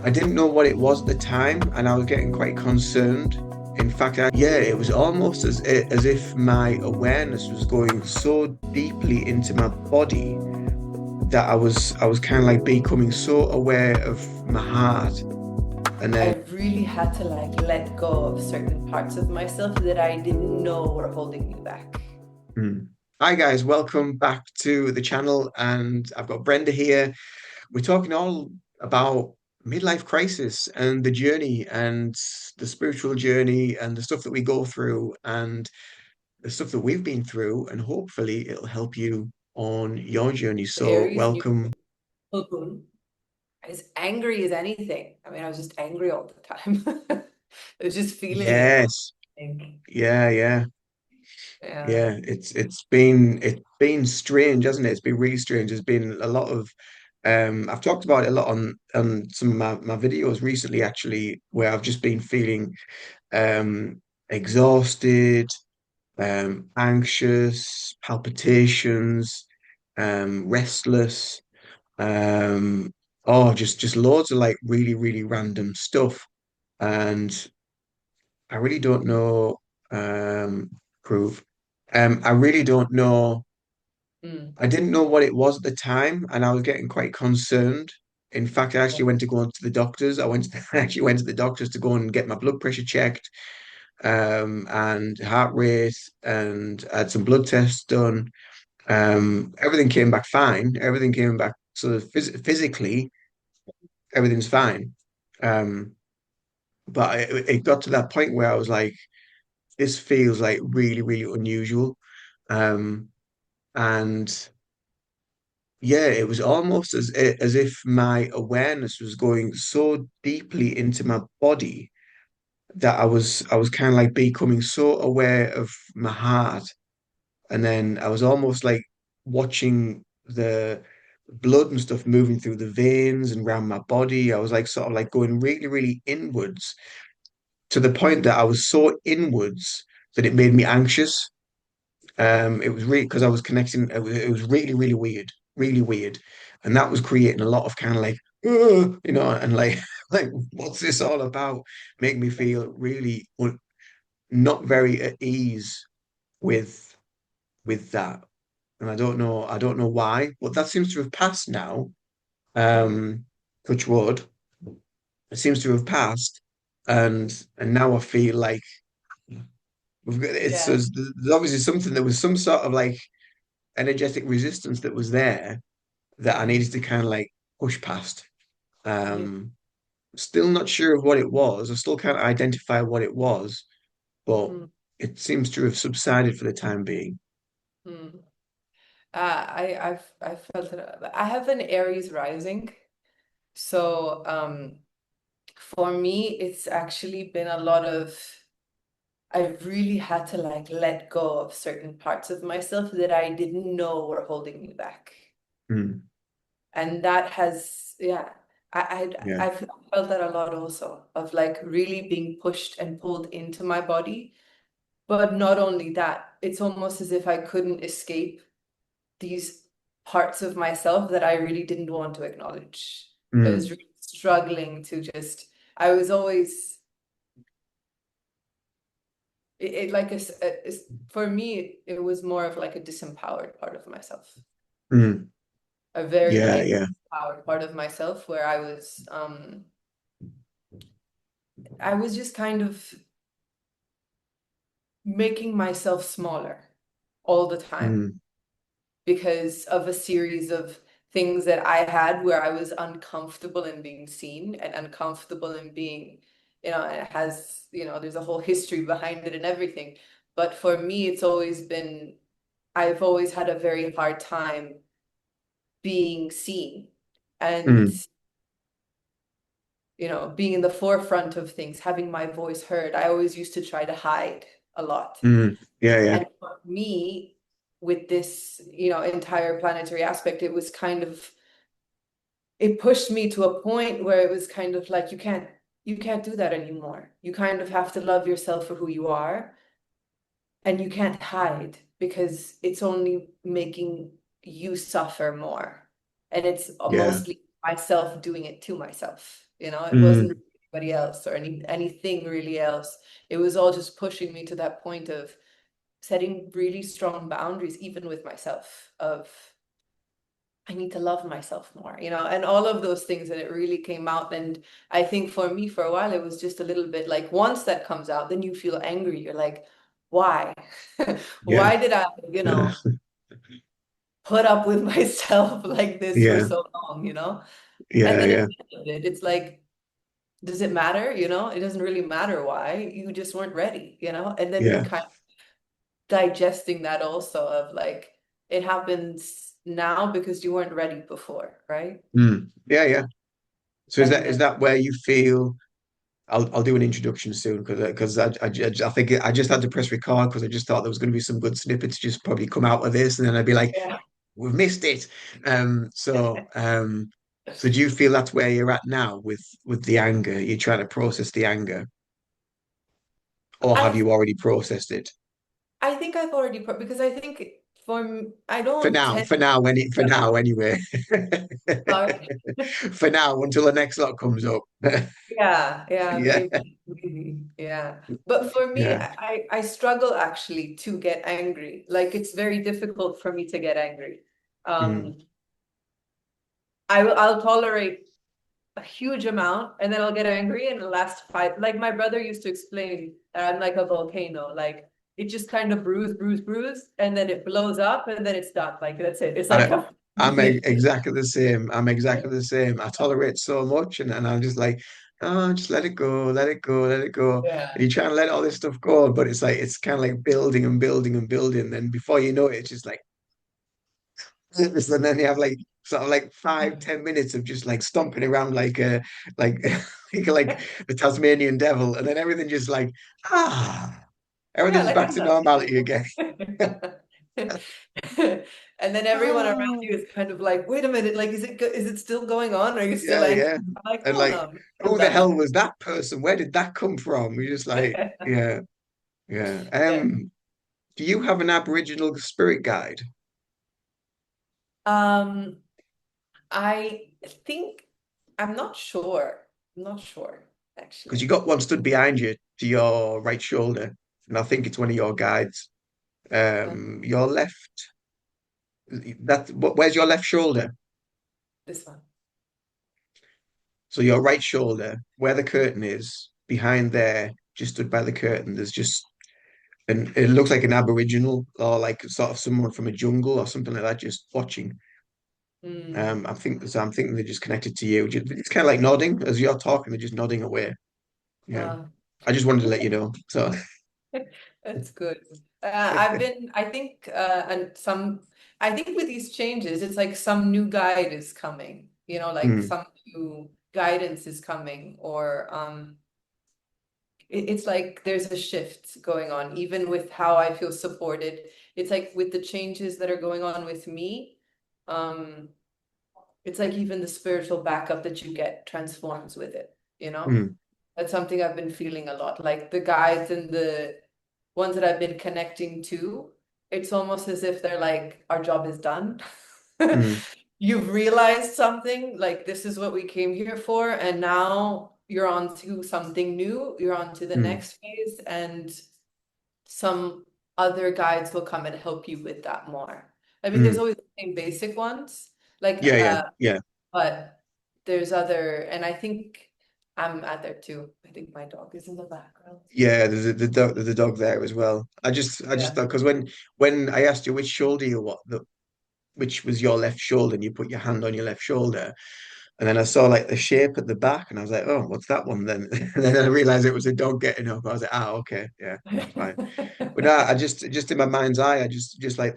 I didn't know what it was at the time, and I was getting quite concerned. In fact, yeah, it was almost as if my awareness was going so deeply into my body that I was kind of like becoming so aware of my heart, and then I really had to like let go of certain parts of myself that I didn't know were holding me back. hmm. Hi guys, welcome back to the channel, and I've got Brenda here. We're talking all about midlife crisis and the journey and the spiritual journey and the stuff that we go through and the stuff that we've been through, and hopefully it'll help you on your journey. So Aries, new welcome. moon, as angry as anything. I mean, I was just angry all the time. I was just feeling it. Yes. I think. Yeah. Yeah. Yeah. It's been strange, hasn't it? It's been really strange. There's been a lot of I've talked about it a lot on some of my videos recently, actually, where I've just been feeling exhausted, anxious, palpitations, restless, um, just loads of like really random stuff. And I really don't know, proof. I really don't know. Mm. I didn't know what it was at the time, and I was getting quite concerned. In fact, I actually went to go to the doctors. I actually went to the doctors to go and get my blood pressure checked, and heart rate, and I had some blood tests done. Everything came back fine. Everything came back sort of physically, everything's fine. Um, but it got to that point where I was like, this feels like really unusual. Um, and yeah, it was almost as if my awareness was going so deeply into my body that I was kind of like becoming so aware of my heart. And then I was almost like watching the blood and stuff moving through the veins and around my body. I was like sort of like going really inwards, to the point that I was so inwards that it made me anxious. It was really because I was connecting. It was really weird, really weird, and that was creating a lot of kind of like, and like like what's this all about? Make me feel really not very at ease with that. And I don't know why, but that seems to have passed now. Mm. Um, touch wood, it seems to have passed, and now I feel like Yeah. there's obviously something. There was some sort of like energetic resistance that was there that I Mm. needed to kind of like push past. Yeah. Um, Still not sure of what it was. I still can't identify what it was, but Mm. it seems to have subsided for the time being. Mm. I felt it. I have an Aries rising, so for me, it's actually been a lot of. I've really had to like let go of certain parts of myself that I didn't know were holding me back. Mm, And that has, yeah, yeah. I've felt that a lot also, of like really being pushed and pulled into my body. But not only that, it's almost as if I couldn't escape these parts of myself that I really didn't want to acknowledge. I was Mm, really struggling to just, I was always, it like for me, it was more of like a disempowered part of myself, mm, a very yeah. disempowered part of myself where I was just kind of making myself smaller all the time Mm, because of a series of things that I had where I was uncomfortable in being seen and uncomfortable in being, it has, there's a whole history behind it and everything. But for me, I've always had a very hard time being seen and, mm, being in the forefront of things, having my voice heard. I always used to try to hide a lot. yeah. And for me, with this, entire planetary aspect, it pushed me to a point where it was kind of like, you can't do that anymore. You kind of have to love yourself for who you are, and you can't hide because it's only making you suffer more. And it's Yeah. mostly myself doing it to myself. It wasn't Mm, really anybody else or anything really else. It was all just pushing me to that point of setting really strong boundaries, even with myself, of I need to love myself more, and all of those things. And it really came out. And I think for me, for a while, it was just a little bit like once that comes out, then you feel angry. You're like, why? yeah. Why did I, put up with myself like this for Yeah. so long, And Yeah. then at Yeah. the end of it, it's like, does it matter? It doesn't really matter why. You just weren't ready, And then Yeah. kind of digesting that also of like, it happens now because you weren't ready before, right? Mm. Yeah. Yeah. So is And that is then, that where you feel I'll do an introduction soon because I think I just had to press record because I just thought there was going to be some good snippets just probably come out of this and then I'd be like, yeah. we've missed it. So do you feel that's where you're at now with the anger? You're trying to process the anger, or have I you already processed it? I think I've already because I think I For don't now, tend for now, for now, anyway. sorry. For now, until the next lot comes up. Yeah, Yeah, maybe, yeah. But for me, yeah. I struggle actually to get angry. Like it's very difficult for me to get angry. Mm. Um, I'll tolerate a huge amount and then I'll get angry and it'll last five. Like my brother used to explain that I'm like a volcano. Like it just kind of bruise, and then it blows up and then it's done. Like that's it. It's like I, a exactly the same. I'm exactly the same. I tolerate so much, and I'm just like, oh, just let it go, let it go, let it go. And yeah. you try and let all this stuff go, but it's like it's kind of like building and building and building. Then before you know it, it's just like, and then you have like sort of like 5, 10 minutes of just like stomping around like like like the Tasmanian devil, and then everything just like Yeah, everything's like back I'm to not. normality again. And then everyone around Ah. you is kind of like, wait a minute, like is it still going on? Are you still Yeah, angry? yeah. I'm like, And no, like, no, I'm who the done. hell was that person? Where did that come from? You're just like, yeah, yeah. Yeah. Do you have an Aboriginal spirit guide? Um, I think I'm not sure. I'm not sure, Because you actually. got one stood behind you to your right shoulder, and I think it's one of your guides. Uh, Your left, where's your left shoulder? this one. So your right shoulder, where the curtain is, behind there, just stood by the curtain, there's just and it looks like an Aboriginal or like sort of someone from a jungle or something like that, just watching. Hmm. I'm thinking they're just connected to you. It's kind of like nodding as you're talking. They're just nodding away. Yeah. Uh, I just wanted to let you know. So, That's good. I think, I think with these changes, it's like some new guide is coming, like mm, some new guidance is coming, or it's like there's a shift going on, even with how I feel supported. It's like with the changes that are going on with me, um, it's like even the spiritual backup that you get transforms with it. mm, That's something I've been feeling a lot. Like the guides and the ones that I've been connecting to, it's almost as if they're like, our job is done. mm, You've realized something, like this is what we came here for, and now you're on to something new, you're on to the mm, next phase, and some other guides will come and help you with that more. I mean, there's mm. always the same basic ones, like Yeah, yeah, yeah, but there's other, and I think I'm at there too. I think my dog is in the background. yeah. There's a dog there as well. I just Yeah. thought because when I asked you which shoulder you what the which was your left shoulder, and you put your hand on your left shoulder, and then I saw like the shape at the back, and I was like, oh, what's that one then? And then I realized it was a dog getting up. I was like, okay, yeah, that's fine. But no, I just in my mind's eye, just like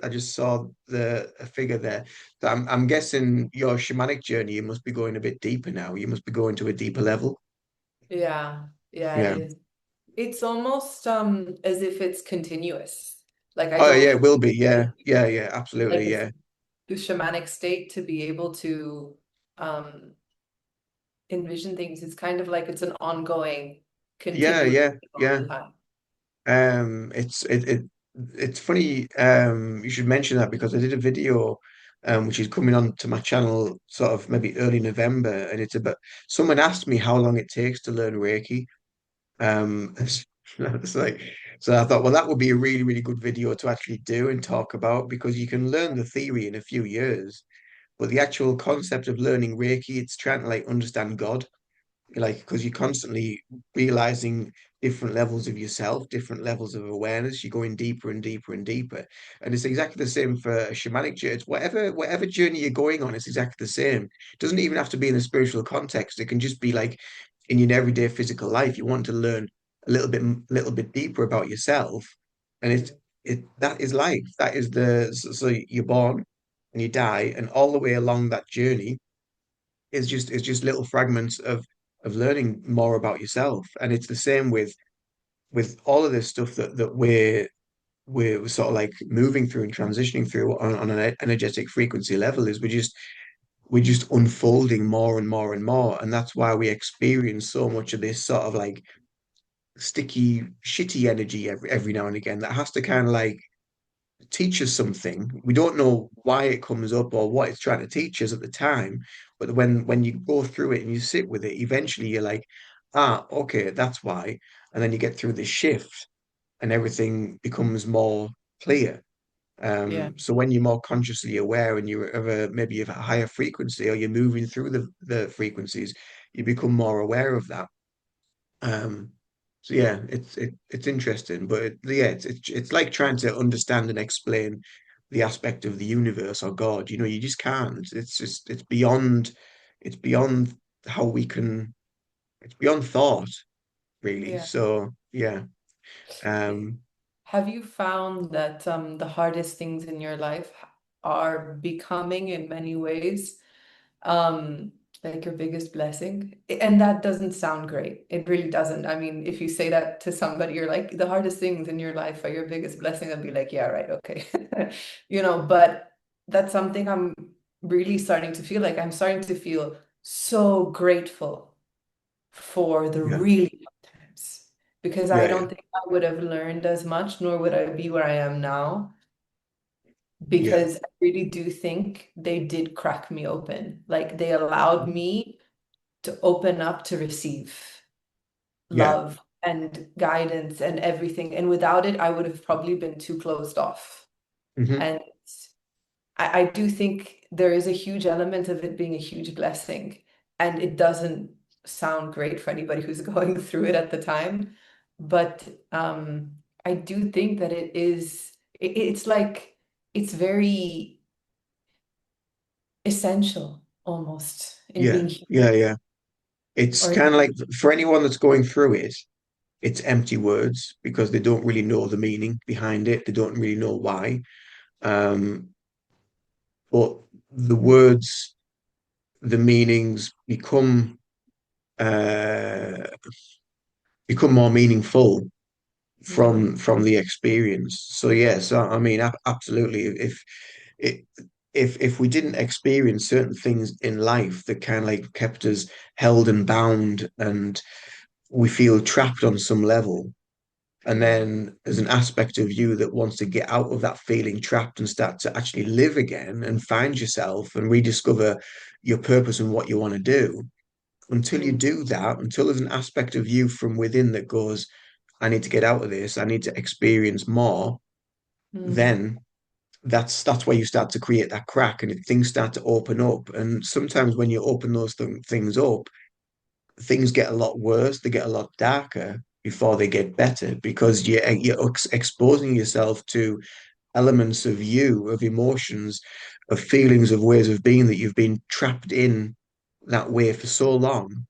I just saw a figure there. So I'm guessing your shamanic journey, you must be going a bit deeper now. You must be going to a deeper level. Yeah, yeah, it Yeah. is. It's almost as if it's continuous. Like I Oh yeah, don't it will be. feel Yeah. Yeah, yeah, absolutely. like it's Yeah. the shamanic state to be able to um envision things. It's kind of like it's an ongoing, Yeah, continuous yeah, all yeah. the time. It's funny, you should mention that because I did a video. which is coming on to my channel sort of maybe early November, and it's about someone asked me how long it takes to learn Reiki. It's like, so I thought, well, that would be a really, really good video to actually do and talk about because you can learn the theory in a few years, but the actual concept of learning Reiki, it's trying to like understand God, like because you're constantly realizing different levels of yourself, different levels of awareness. You're going deeper and deeper and deeper, and it's exactly the same for a shamanic journey. Whatever journey you're going on, it's exactly the same. It doesn't even have to be in a spiritual context. It can just be like in your everyday physical life. You want to learn little bit deeper about yourself, and it that is life. That is so you're born and you die, and all the way along that journey is just little fragments of learning more about yourself. And it's the same with all of this stuff that we're sort of like moving through and transitioning through on an energetic frequency level is we're just unfolding more and more and more. And that's why we experience so much of this sort of like sticky, shitty energy every now and again that has to kind of like teach us something. We don't know why it comes up or what it's trying to teach us at the time, but when you go through it and you sit with it, eventually you're like, ah, okay, that's why. And then you get through this shift and everything becomes more clear. Yeah. So when you're more consciously aware and you're of a maybe of a higher frequency or you're moving through the frequencies, you become more aware of that. Um, so yeah, it's interesting, but yeah, it's like trying to understand and explain the aspect of the universe or God. You know, you just can't. It's just it's beyond how we can. It's beyond thought, really. Yeah. So yeah, Yeah. um, Have you found that the hardest things in your life are becoming in many ways um like your biggest blessing? And that doesn't sound great. It really doesn't. I mean, if you say that to somebody, you're like, the hardest things in your life are your biggest blessing, they'll be like, yeah, right, okay. But that's something I'm really starting to feel like. I'm starting to feel so grateful for the yeah, really hard times because I yeah, yeah, don't think I would have learned as much, nor would I be where I am now, yeah, because I really do think they did crack me open. Like they allowed me to open up to receive yeah, love and guidance and everything. And without it, I would have probably been too closed off. hmm, And I do think there is a huge element of it being a huge blessing. And it doesn't sound great for anybody who's going through it at the time. But I do think that it's like, it's very essential almost in yeah, being human. yeah, yeah. It's Or, kind of like for anyone that's going through it, it's empty words because they don't really know the meaning behind it. They don't really know why. Um, but the words, the meanings uh, become more meaningful yeah. from the experience. So yes, I mean, absolutely. It if we didn't experience certain things in life that kind of like kept us held and bound, and we feel trapped on some level, and Yeah. then there's an aspect of you that wants to get out of that feeling trapped and start to actually live again and find yourself and rediscover your purpose and what you want to do. Until you Mm, do that, until there's an aspect of you from within that goes, I need to get out of this, I need to experience more, mm, then that's where you start to create that crack and things start to open up. And sometimes when you open those things up, things get a lot worse, they get a lot darker before they get better because you're exposing yourself to elements of you, of emotions, of feelings, of ways of being that you've been trapped in that way for so long,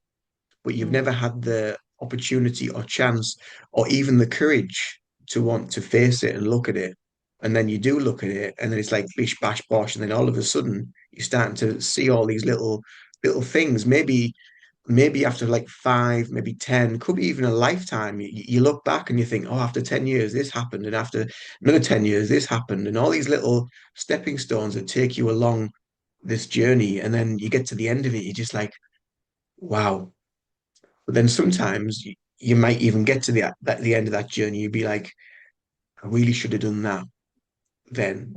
but you've mm, never had the opportunity or chance or even the courage to want to face it and look at it. And then you do look at it, and then it's like bish bash bosh, and then all of a sudden you're starting to see all these little things. Maybe after like five, maybe 10, could be even a lifetime, you look back and you think, oh, after 10 years, this happened. And after another 10 years, this happened. And all these little stepping stones that take you along this journey. And then you get to the end of it, you're just like, wow. But then sometimes you might even get to the end of that journey. You'd be like, I really should have done that then.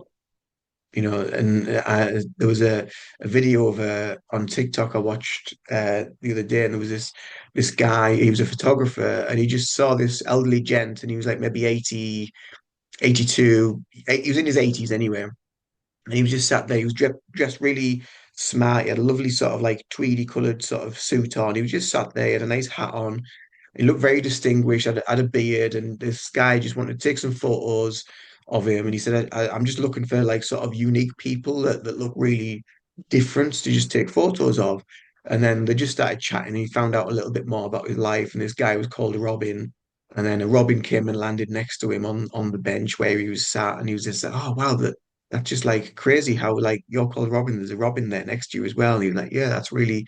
And there was a video of on TikTok I watched the other day, and there was this guy. He was a photographer, and he just saw this elderly gent, and he was like maybe 80, 82. He was in his 80s anyway, and he was just sat there. He was dressed really smart. He had a lovely sort of like tweedy coloured sort of suit on. He was just sat there. He had a nice hat on. He looked very distinguished, had a beard, and this guy just wanted to take some photos of him. And he said, I'm just looking for like sort of unique people that look really different to just take photos of. And then they just started chatting. He found out a little bit more about his life, and this guy was called Robin. And then a robin came and landed next to him on the bench where he was sat, and he was just like, "Oh wow, that's just like crazy how like you're called Robin. There's a Robin there next to you as well." And he was like, "Yeah, that's really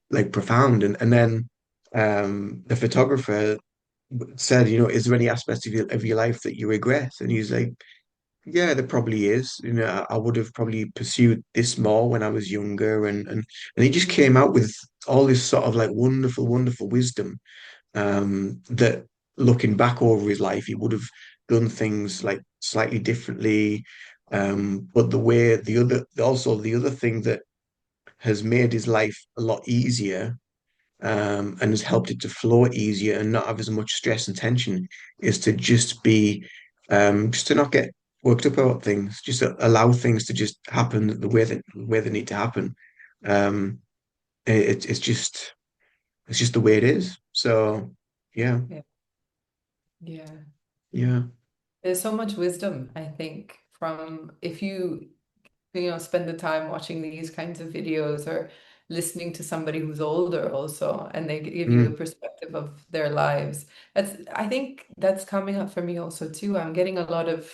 like profound." And then the photographer said, "Is there any aspects of your life that you regret?" And he's like, "Yeah, there probably is. I would have probably pursued this more when I was younger." And he just came out with all this sort of like wonderful, wonderful wisdom that looking back over his life, he would have done things like slightly differently. But the other thing that has made his life a lot easier and has helped it to flow easier and not have as much stress and tension is to just to not get worked up about things, just to allow things to just happen the way they need to happen. Um, it's just the way it is. So yeah, Yeah. Yeah. yeah, There's so much wisdom, I think, from if spend the time watching these kinds of videos or listening to somebody who's older also, and they give you a mm, perspective of their lives. I think that's coming up for me also too. I'm getting a lot of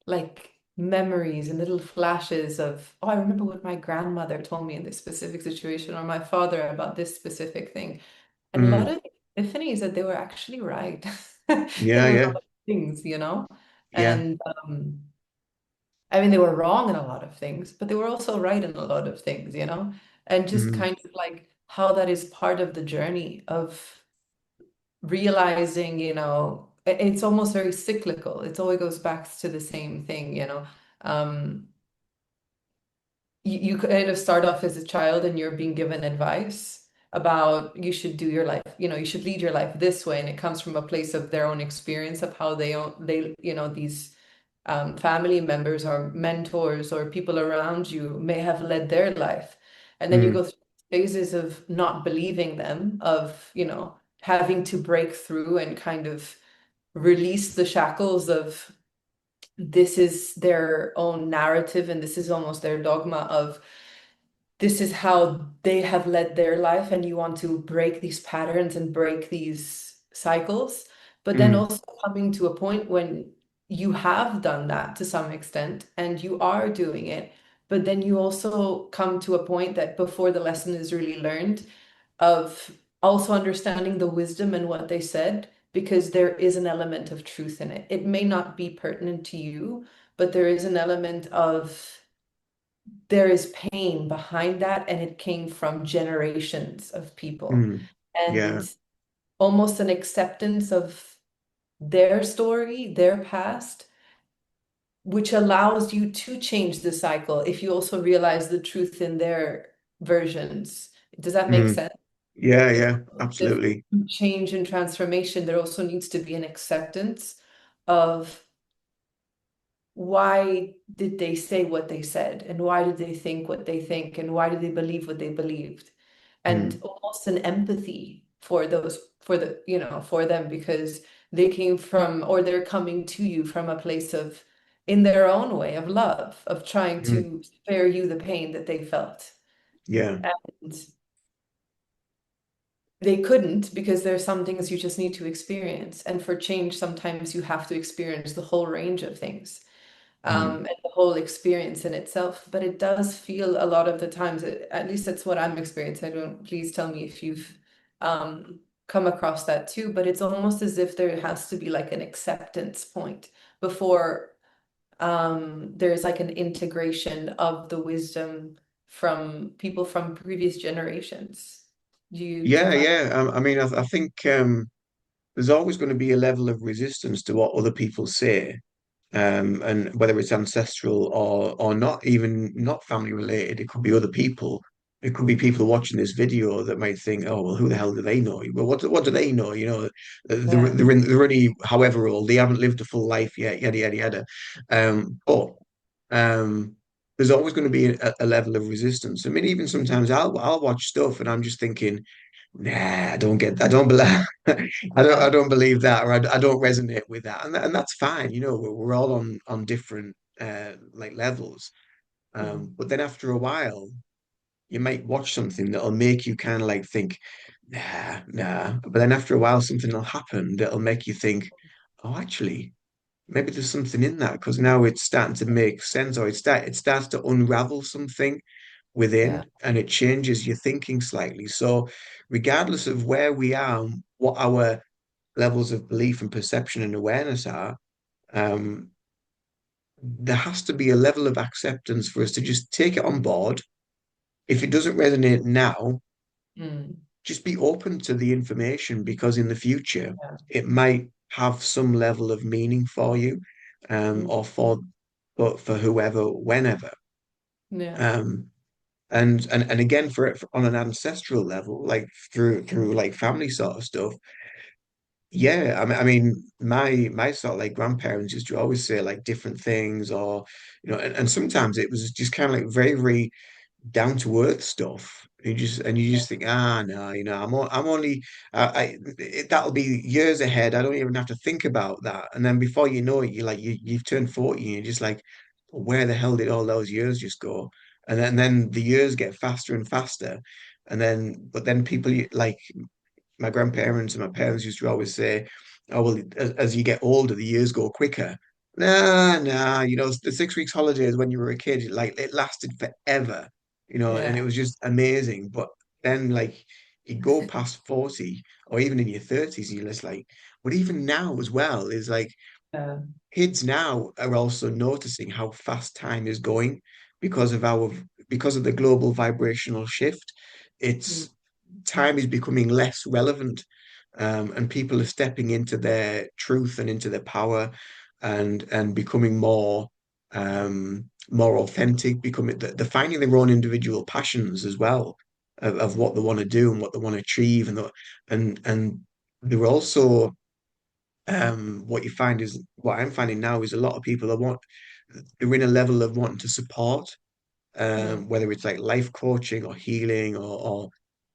like memories and little flashes of, oh, I remember what my grandmother told me in this specific situation, or my father about this specific thing. And a lot mm, of epiphanies that they were actually right in yeah, a yeah, lot of things. yeah, And I mean, they were wrong in a lot of things, but they were also right in a lot of things. And just mm, kind of like how that is part of the journey of realizing, it's almost very cyclical. It always goes back to the same thing. Um, you kind of start off as a child and you're being given advice about you should do your life, you should lead your life this way, and it comes from a place of their own experience of how these family members or mentors or people around you may have led their life. And then you mm, go through phases of not believing them, of, having to break through and kind of release the shackles of this is their own narrative and this is almost their dogma of this is how they have led their life, and you want to break these patterns and break these cycles. But then mm, also coming to a point when you have done that to some extent and you are doing it, but then you also come to a point that before the lesson is really learned, of also understanding the wisdom and what they said, because there is an element of truth in it. It may not be pertinent to you, but there is an element of there is pain behind that, and it came from generations of people, mm, yeah, and almost an acceptance of their story, their past, which allows you to change the cycle if you also realize the truth in their versions. Does that make mm, sense? yeah, It's yeah, if absolutely. change and transformation, there also needs to be an acceptance of why did they say what they said, and why did they think what they think, and why did they believe what they believed, and Mm, almost an empathy for those, for them, because they came from, or they're coming to you from a place of, in their own way, of love, of trying mm, to spare you the pain that they felt. yeah, And they couldn't, because there's some things you just need to experience, and for change sometimes you have to experience the whole range of things, mm, and the whole experience in itself. But it does feel a lot of the times, at least that's what I'm experiencing. I don't, please tell me if you've come across that too, but it's almost as if there has to be like an acceptance point before there's like an integration of the wisdom from people from previous generations. Do you yeah, find? yeah. I mean, I think there's always going to be a level of resistance to what other people say. and whether it's ancestral or not, even not family related, it could be other people. It could be people watching this video that might think, "Oh, well, who the hell do they know?" Well, what do they know? Yeah. they're only however old. They haven't lived a full life yet. Yada yada yada. But there's always going to be a level of resistance. I mean, even sometimes I'll watch stuff and I'm just thinking, nah, I don't get, I don't believe, I Yeah. don't believe that, or I don't resonate with that, and that's fine. We're all on different like levels. But Mm. then after a while, you might watch something that'll make you kind of like think, nah, nah. But then after a while, something will happen that'll make you think, oh, actually, maybe there's something in that because now it's starting to make sense, or it starts to unravel something Yeah. within, and it changes your thinking slightly. So, regardless of where we are, and what our levels of belief and perception and awareness are, um, there has to be a level of acceptance for us to just take it on board. If it doesn't resonate now, Mm. just be open to the information because in the future Yeah. it might have some level of meaning for you, Mm. or for whoever, whenever. Yeah. Um, and again for on an ancestral level, like through like family sort of stuff. Yeah, I mean, my sort of like grandparents used to always say like different things, or and sometimes it was just kind of like very, very down to earth stuff. You just think, no, I'm only, that'll be years ahead. I don't even have to think about that. And then before you know it, you've turned 40, and you're just like, where the hell did all those years just go? And then the years get faster and faster. But then people like my grandparents and my parents used to always say, "Oh well, as you get older, the years go quicker." Nah, nah. The 6 weeks holidays when you were a kid, like it lasted forever. And it Yeah. was just amazing. But then, like, you go past 40, or even in your 30s, and you're just like, but even now as well is like Yeah. kids now are also noticing how fast time is going because of our because of the global vibrational shift. Mm. It's time is becoming less relevant, and people are stepping into their truth and into their power, and becoming more authentic, becoming they're finding their own individual passions as well of what they want to do and what they want to achieve, and they're also what you find is what I'm finding now is a lot of people they're in a level of wanting to support, Mm. whether it's like life coaching or healing, or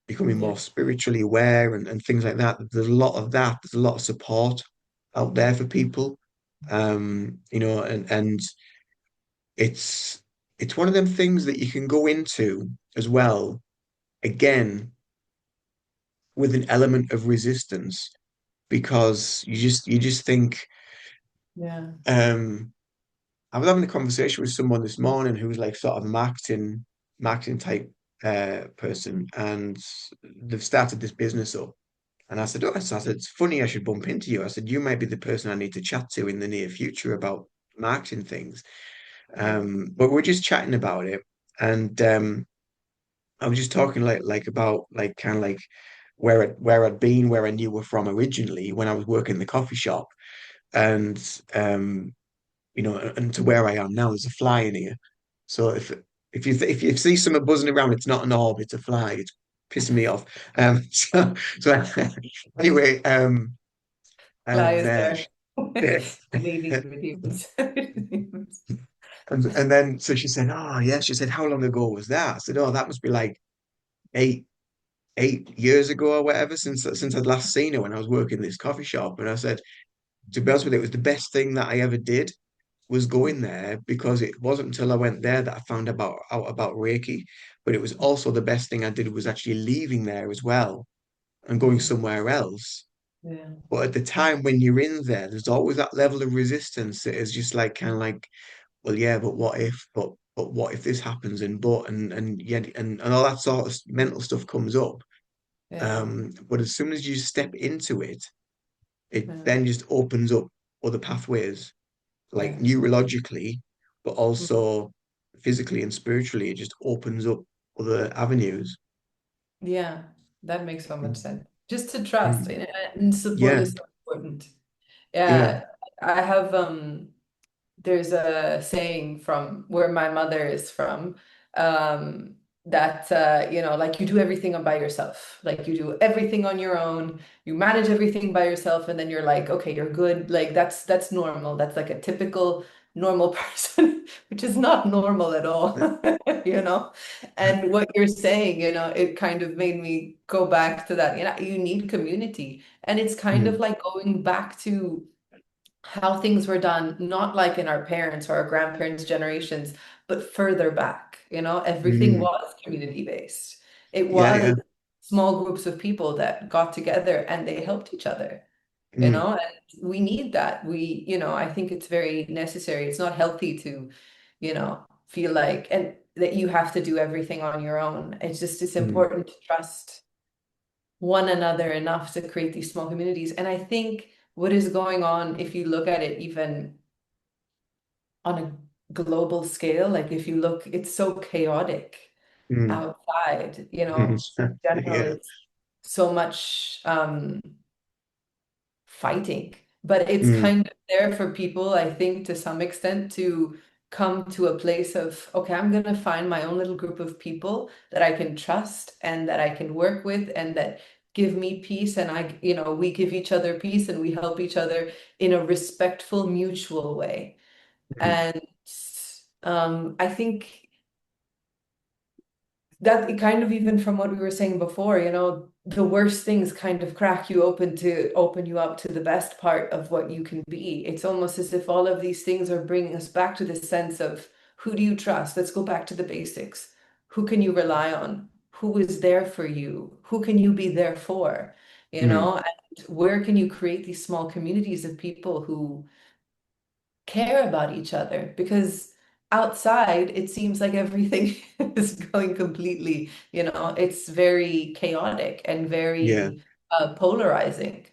becoming Yeah. more spiritually aware, and things like that. There's a lot of that. There's a lot of support out there for people. And it's it's one of them things that you can go into as well, again, with an element of resistance, because you just think, Yeah. um I was having a conversation with someone this morning who was like sort of marketing type person, and they've started this business up. And I said, it's funny I should bump into you. I said, you might be the person I need to chat to in the near future about marketing things. But we're just chatting about it, and I was just talking like about like kind of like where I'd been, where I knew we're from originally when I was working in the coffee shop, and and to where I am now. There's a fly in here. So if you see someone buzzing around, it's not an orb, it's a fly. It's pissing me off. So anyway, Fly and is uh, there. yeah. Leading videos. And then so she said, "Oh yeah." She said, "How long ago was that?" I said, "Oh, that must be like eight 8 years ago or whatever, since I'd last seen her when I was working in this coffee shop." And I said, to be honest with you, it was the best thing that I ever did was going there, because it wasn't until I went there that I found out about Reiki. But it was also the best thing I did was actually leaving there as well and going Mm. somewhere else. Yeah. But at the time when you're in there, there's always that level of resistance that is just like kind of like, well, yeah, but what if? But what if this happens? And yeah, and all that sort of mental stuff comes up. Yeah. But as soon as you step into it, it Yeah. then just opens up other pathways, like Yeah. neurologically, but Mm. also physically and spiritually. It just opens up other avenues. Yeah. That makes so much Mm. sense. Just to trust, Mm. and support Yeah, is so important. yeah, Yeah. I have there's a saying from where my mother is from, um, that like you do everything by yourself. Like you do everything on your own, you manage everything by yourself, and then you're like, okay, you're good. Like that's normal. That's like a typical normal person, which is not normal at all, you know? And what you're saying, it kind of made me go back to that. You need community. And it's kind of Mm, like going back to how things were done, not like in our parents or our grandparents' generations, but further back. Everything mm. was community based. It Yeah, was yeah. small groups of people that got together and they helped each other, Mm, and we need that. I think it's very necessary. It's not healthy to, feel like and that you have to do everything on your own. It's mm, important to trust one another enough to create these small communities. And I think what is going on, if you look at it even on a global scale, like if you look, it's so chaotic mm, outside, mm. in general, Yeah. it's so much fighting. But it's Mm, kind of there for people, I think, to some extent, to come to a place of, okay, I'm going to find my own little group of people that I can trust and that I can work with and that give me peace. And we give each other peace and we help each other in a respectful, mutual way. mm, And I think that it kind of, even from what we were saying before, the worst things kind of crack you open to open you up to the best part of what you can be. It's almost as if all of these things are bringing us back to this sense of, who do you trust? Let's go back to the basics. Who can you rely on? Who is there for you? Who can you be there for? mm. And where can you create these small communities of people who care about each other? Because outside it seems like everything is going completely, it's very chaotic and Yeah. very polarizing.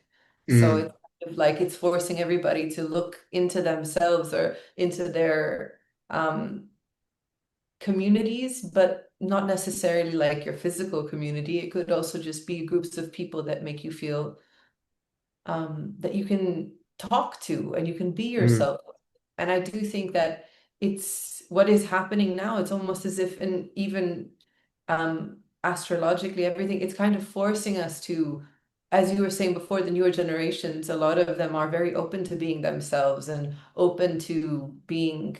So Mm, it's kind of like it's forcing everybody to look into themselves or into their communities, but not necessarily like your physical community. It could also just be groups of people that make you feel that you can talk to and you can be mm. yourself. And I do think that it's what is happening now. It's almost as if, and even astrologically, everything, it's kind of forcing us to, as you were saying before, the newer generations, a lot of them are very open to being themselves and open to being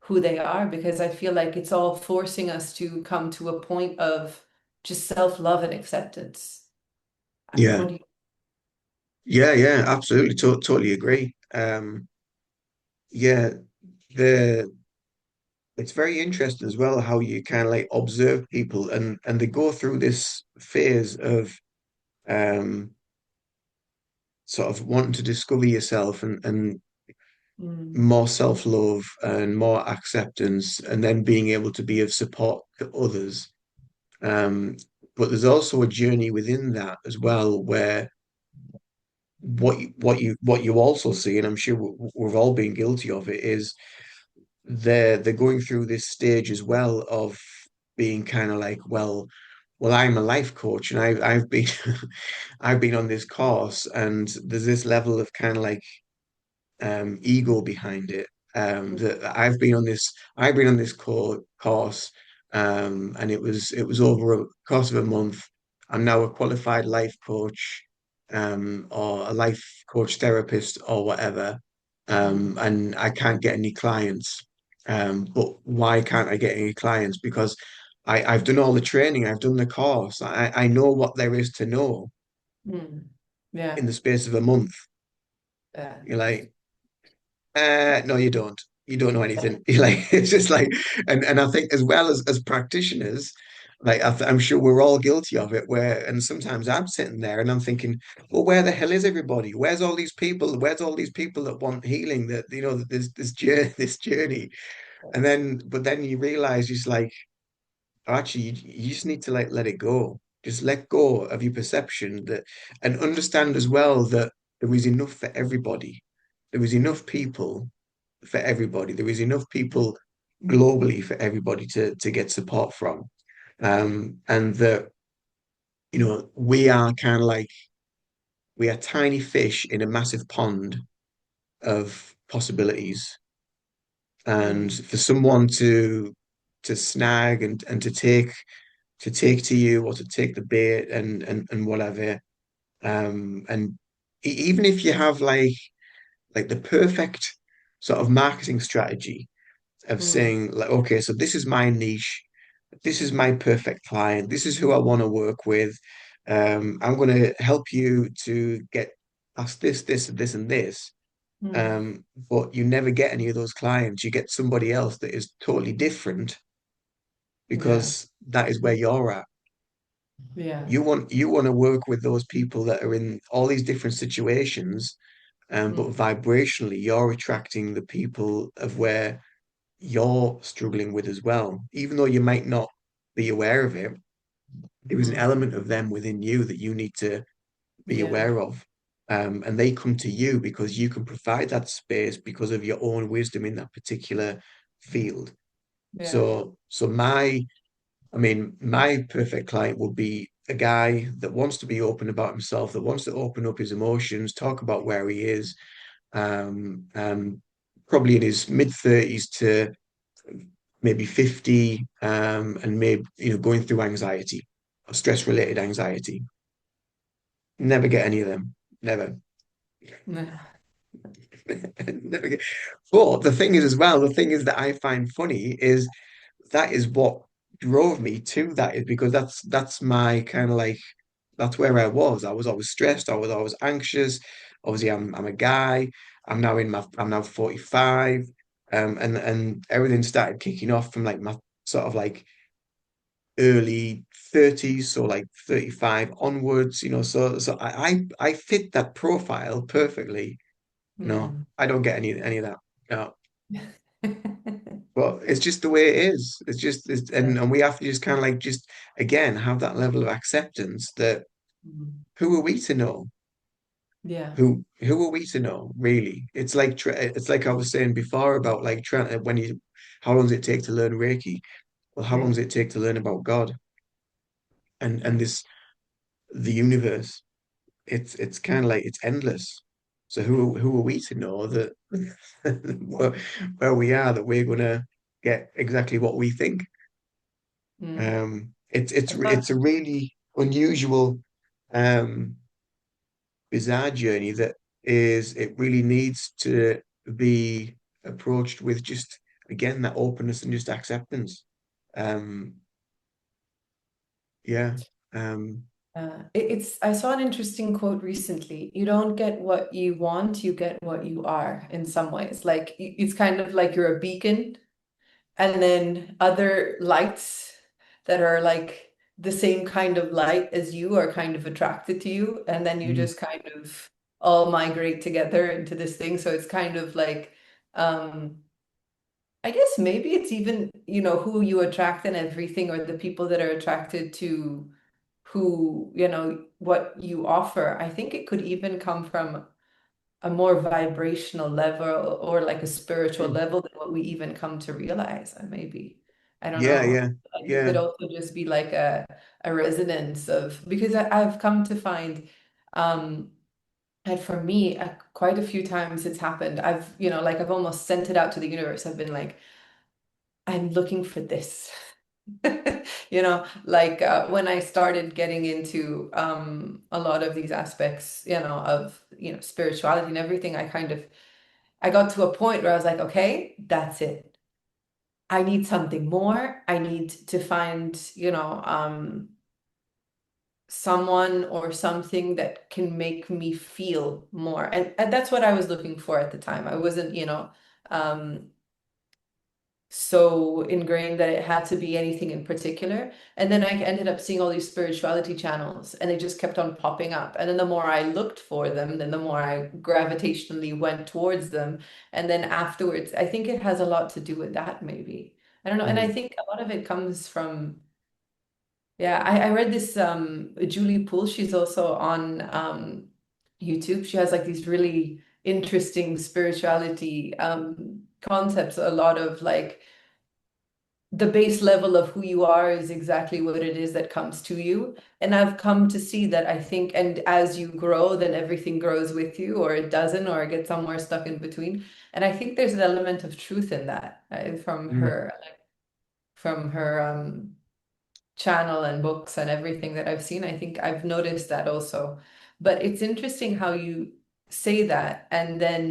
who they are, because I feel like it's all forcing us to come to a point of just self-love and acceptance. Yeah. What do you? Yeah, yeah, absolutely. Totally agree. Yeah, the it's very interesting as well how you kind of like observe people and they go through this phase of um sort of wanting to discover yourself and Mm, more self-love and more acceptance and then being able to be of support to others. Um, but there's also a journey within that as well where what you also see, and I'm sure we've all been guilty of it, is they're going through this stage as well of being kind of like, well, I'm a life coach and I've been I've been on this course and there's this level of kind of like ego behind it. That I've been on this course, and it was over a course of a month. I'm now a qualified life coach, or a life coach therapist or whatever, mm, and I can't get any clients. But why can't I get any clients? Because I've done all the training, I've done the course, I know what there is to know mm. in Yeah. the space of a month. Yeah. You're like, no, you don't. You don't know anything. You're like, it's just like, and I think as well as practitioners, like I'm sure we're all guilty of it. And sometimes I'm sitting there and I'm thinking, well, where the hell is everybody? Where's all these people? Where's all these people that want healing? That that this journey, this journey. But then you realize, just like, actually, you just need to like let it go. Just let go of your perception and understand as well that there is enough for everybody. There is enough people for everybody. There is enough people globally for everybody to get support from. And that, we are kind of like we are tiny fish in a massive pond of possibilities. And Mm. for someone to snag and to take to you or to take the bait and whatever. And even if you have like the perfect sort of marketing strategy of Mm. saying like, okay, so this is my niche, this is my perfect client, this is who I want to work with. I'm going to help you to get past this, and this. Mm. But you never get any of those clients. You get somebody else that is totally different Yeah. because that is where you're at. Yeah. You want to work with those people that are in all these different situations, but Mm. vibrationally, you're attracting the people of where you're struggling with as well. Even though you might not be aware of it, there is an Mm. element of them within you that you need to be Yeah. aware of. And they come to you because you can provide that space because of your own wisdom in that particular field. Yeah. So my perfect client would be a guy that wants to be open about himself, that wants to open up his emotions, talk about where he is, um, um, probably in his mid 30s to maybe 50, and maybe going through anxiety or stress related anxiety. Never get any of them. Never. Yeah. Never get. But the thing is, as well, the thing is that I find funny is that is what drove me to that, is because that's my kind of like that's where I was. I was always stressed. I was always anxious. Obviously, I'm a guy. I'm now 45. And everything started kicking off from like my sort of like early 30s, so like 35 onwards, so I fit that profile perfectly. No, Mm. I don't get any of that. No. But it's just the way it is. Yeah. And we have to just kind of like just again have that level of acceptance that Mm. who are we to know? Yeah. Who are we to know, really? It's like I was saying before about like trying to when you how long does it take to learn Reiki? Well, how long Yeah. does it take to learn about God and Yeah. this the universe? It's kind of like it's endless. So who are we to know that where, where we are that we're gonna get exactly what we think? Mm. I It's thought, a really unusual, um, bizarre journey that is it really needs to be approached with just again that openness and just acceptance. Um, yeah. Um, I saw an interesting quote recently. You don't get what you want, you get what you are in some ways. Like it's kind of like you're a beacon, and then other lights that are like the same kind of light as you are kind of attracted to you, and then you mm, just kind of all migrate together into this thing. So it's kind of like, um, I guess maybe it's even, who you attract and everything, or the people that are attracted to who, what you offer. I think it could even come from a more vibrational level or like a spiritual mm. level than what we even come to realize. And maybe, I don't Yeah, know, yeah, like it could yeah. also just be like a resonance of, because I've come to find, um, and for me, quite a few times it's happened. Like I've almost sent it out to the universe. I've been like, I'm looking for this. Like when I started getting into a lot of these aspects, of, spirituality and everything, I got to a point where I was like, okay, that's it. I need something more. I need to find, someone or something that can make me feel more. And that's what I was looking for at the time. I wasn't, um, so ingrained that it had to be anything in particular. And then I ended up seeing all these spirituality channels and they just kept on popping up. And then the more I looked for them, then the more I gravitationally went towards them. And then afterwards, I think it has a lot to do with that, maybe. I don't know. And I Mm. think a lot of it comes from, yeah, I read this Julie Poole, she's also on YouTube. She has like these really interesting spirituality concepts, a lot of like the base level of who you are is exactly what it is that comes to you. And I've come to see that I think, and as you grow, then everything grows with you, or it doesn't, or it gets somewhere stuck in between. And I think there's an element of truth in that, Mm. from her channel and books and everything that I've seen. I think I've noticed that also. But it's interesting how you say that. And then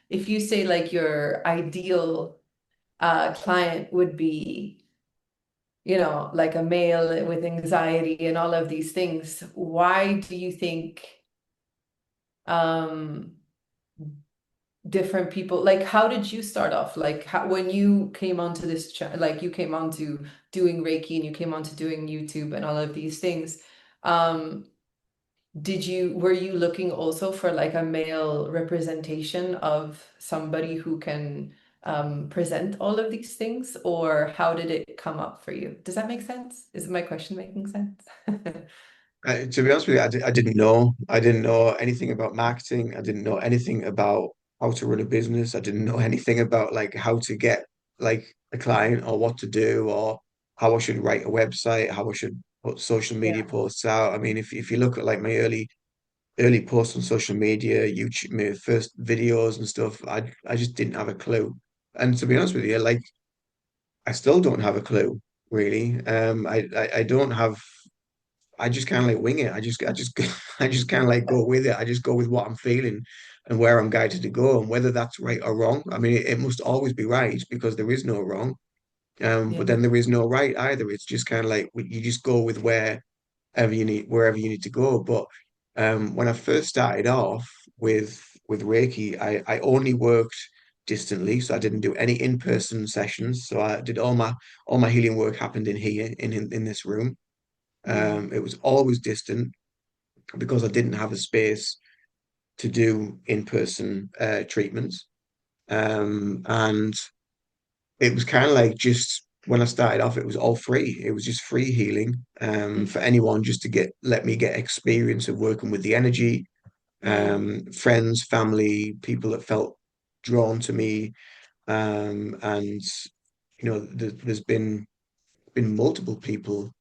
if you say like your ideal client would be, like a male with anxiety and all of these things, why do you think um, different people, like how did you start off? Like when you came onto this, like you came onto doing Reiki and you came onto doing YouTube and all of these things, um, were you looking also for like a male representation of somebody who can present all of these things, or how did it come up for you? Does that make sense? Is my question making sense? To be honest with you, I didn't know. I didn't know anything about marketing. I didn't know anything about how to run a business. I didn't know anything about like how to get like a client or what to do or how I should write a website, how I should put social media Yeah. posts out. I mean, if you look at like my early posts on social media, YouTube, my first videos and stuff, I just didn't have a clue. And to be honest with you, like I still don't have a clue, really. I don't have. I just kind of like wing it. I just I just kind of like go with it. I just go with what I'm feeling and where I'm guided to go, and whether that's right or wrong. I mean, it must always be right because there is no wrong. Yeah. But then there is no right either. It's just kind of like you just go with wherever you need to go. But when I first started off with Reiki, I only worked distantly, so I didn't do any in-person sessions. So I did all my healing work happened in here in this room. Mm. It was always distant because I didn't have the space to do in-person treatments. And it was kind of like just when I started off, it was all free. It was just free healing Mm. for anyone just to let me get experience of working with the energy, Mm. friends, family, people that felt drawn to me. And there's been multiple people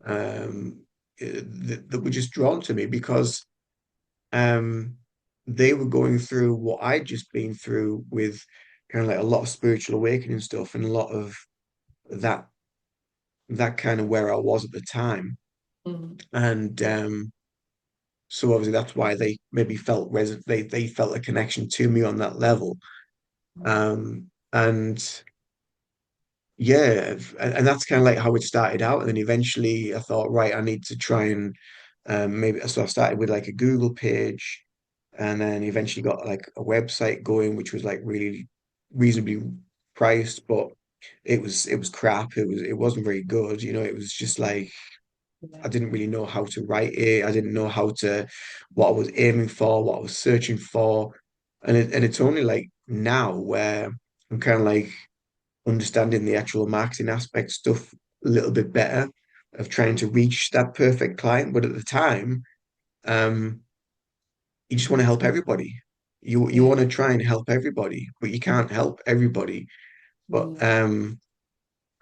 that were just drawn to me because um, they were going through what I'd just been through with kind of like a lot of spiritual awakening stuff and a lot of that that kind of where I was at the time. Mm. And so obviously that's why they maybe felt they felt a connection to me on that level. And yeah, and that's kind of like how it started out. And then eventually I thought, right, I need to try and maybe so I started with like a Google page and then eventually got like a website going, which was like really reasonably priced, but it was crap. It wasn't very good. It was just like Yeah. I didn't really know how to write it. I didn't know what I was aiming for, what I was searching for. And it's only like now where I'm kind of like understanding the actual marketing aspect stuff a little bit better of trying to reach that perfect client. But at the time, um, you just want to help everybody. You want Yeah. to try and help everybody, but you can't help everybody. But Mm.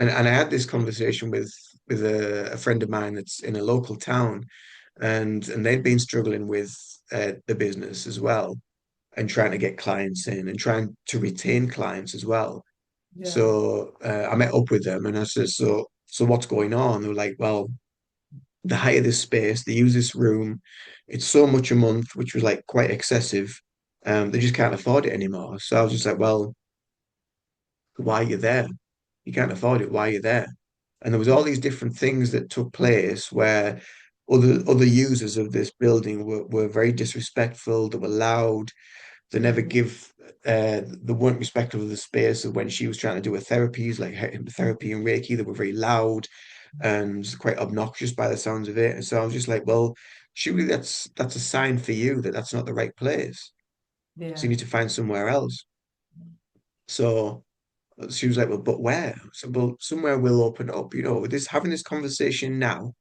and I had this conversation with a friend of mine that's in a local town, and they'd been struggling with the business as well, and trying to get clients in and trying to retain clients as well. Yeah. So I met up with them and I said, so what's going on? They were like, well, they hire this space, they use this room. It's so much a month, which was like quite excessive. They just can't afford it anymore. So I was just like, well, why are you there? You can't afford it. Why are you there? And there was all Mm. these different things that took place where other users of this building were very disrespectful. They were loud. Mm. They weren't respectful of the space of when she was trying to do her therapies, like hypnotherapy and Reiki. They were very loud and quite obnoxious by the sounds of it. And so I was just like, well, surely that's a sign for you that that's not the right place. So you Yeah. need to find somewhere else. So she was like, well, but where? So, well, somewhere will open up. This having this conversation now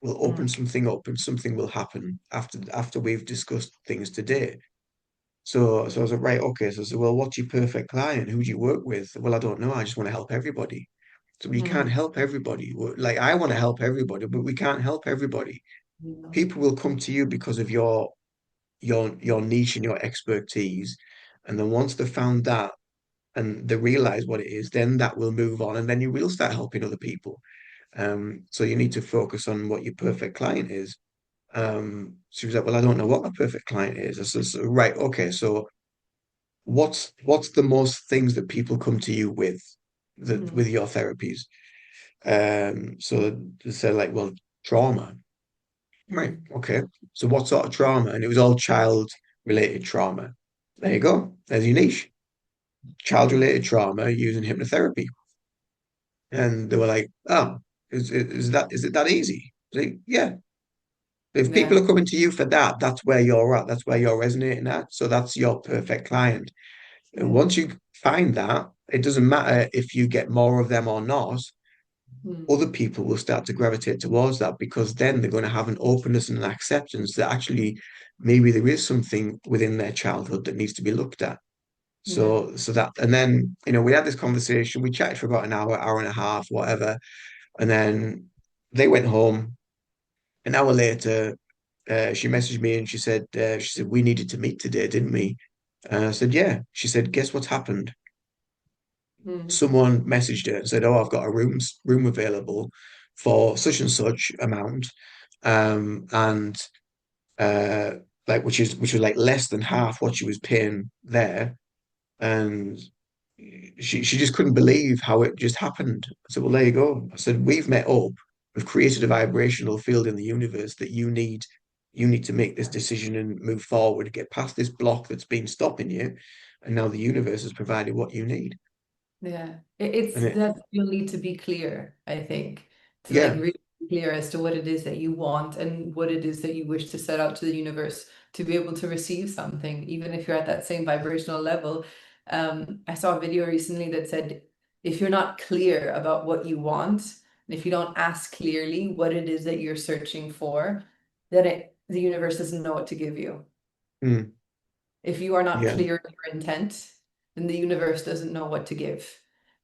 will open Mm. something up, and something will happen after we've discussed things today. So I was like, right, okay. So I said, well, what's your perfect client? Who do you work with? Well, I don't know. I just want to help everybody. So we can't Mm. help everybody. Like I want to help everybody, but we can't help everybody. Yeah. People will come to you because of your niche and your expertise. And then once they've found that and they realize what it is, then that will move on and then you will start helping other people. So you need to focus on what your perfect client is. She was like, well, I don't know what my perfect client is. I said, "So, right, okay, so what's the most things that people come to you with with Mm. your therapies?" So they said like, well, trauma. Right, Mm. okay. So what sort of trauma? And it was all child related trauma. There you go. There's your niche. Child Mm. related trauma using hypnotherapy. And they were like, oh, is it that easy? Like, yeah. If people Yeah. are coming to you for that, that's where you're at. That's where you're resonating at. So that's your perfect client. And Yeah. once you find that, it doesn't matter if you get more of them or not, Mm. other people will start to gravitate towards that because then they're going to have an openness and an acceptance that actually maybe there is something within their childhood that needs to be looked at. Yeah. So that, and then, we had this conversation, we chatted for about an hour, hour and a half, whatever. And then they went home. An hour later, she messaged me and she said, we needed to meet today, didn't we? And I said, yeah. She said, guess what's happened? Mm. Someone messaged her and said, oh, I've got a room available for such and such amount. And like which was like less than half what she was paying there. And she just couldn't believe how it just happened. I said, well, there you go. I said, we've met up, we've created a vibrational field in the universe that you need to make this decision and move forward, get past this block that's been stopping you. And now the universe has provided what you need. Yeah, And it's it, that you'll need to be clear, I think, to like yeah, really be clear as to what it is that you want and what it is that you wish to set out to the universe to be able to receive something, even if you're at that same vibrational level. I saw a video recently that said if you're not clear about what you want, and if you don't ask clearly what it is that you're searching for, then the universe doesn't know what to give you. mm, If you are not yeah, clear in your intent, then the universe doesn't know what to give.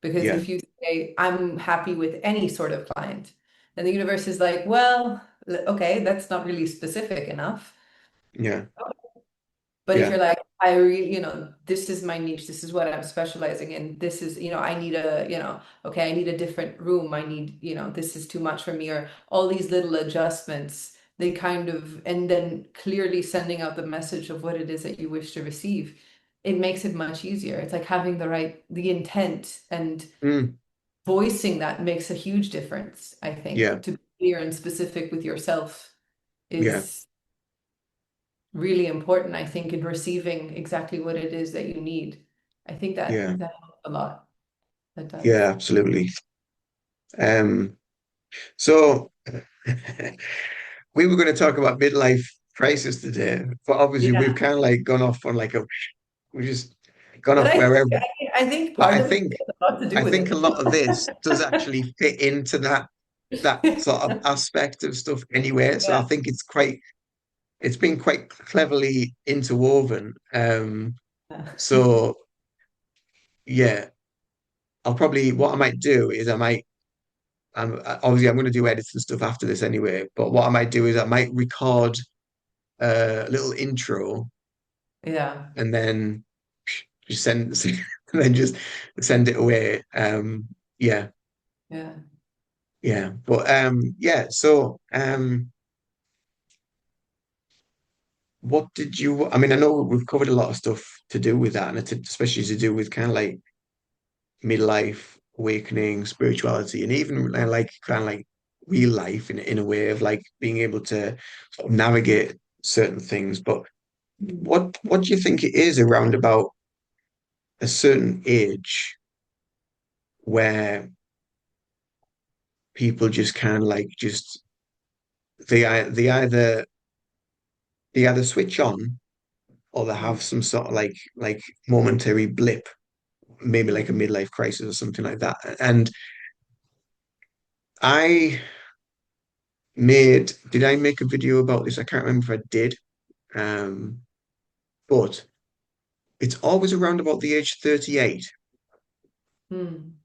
Because yeah, if you say, I'm happy with any sort of client, then the universe is like, well, okay, that's not really specific enough. yeah, But if yeah, you're like, I really, this is my niche, this is what I'm specializing in, this is, I need okay, I need a different room, I need, this is too much for me, or all these little adjustments, they kind of, and then clearly sending out the message of what it is that you wish to receive, it makes it much easier. It's like having the intent and mm, voicing that makes a huge difference, I yeah, think. To be clear and specific with yourself yeah, is really important, I think, in receiving exactly what it is that you need. I think that yeah, that helps a lot. That does. yeah, absolutely. Um, so we were going to talk about midlife crisis today, but obviously we've Yeah. kind of like gone off on like we just gone But off wherever. I think But part of it has a lot to do I with think a it. lot of this does actually fit into that sort of aspect of stuff anyway. So I Yeah. think it's been quite cleverly interwoven. Yeah. So yeah, what I might do is obviously I'm going to do edits and stuff after this anyway. But what I might do is I might record a little intro Yeah. and then just and then just send it away. Yeah, Yeah. yeah. But yeah. So what did you? I mean, I know we've covered a lot of stuff to do with that, and especially to do with kind of like midlife awakening, spirituality, and even like kind of like real life in a way of like being able to sort of navigate certain things. But what do you think it is around about a certain age where people just kind of like just they either switch on or they Mm. have some sort of like momentary blip, maybe like Mm. a midlife crisis or something like that. And I did I make a video about this? I can't remember if I did. Um, but it's always around about the age 38. Mm.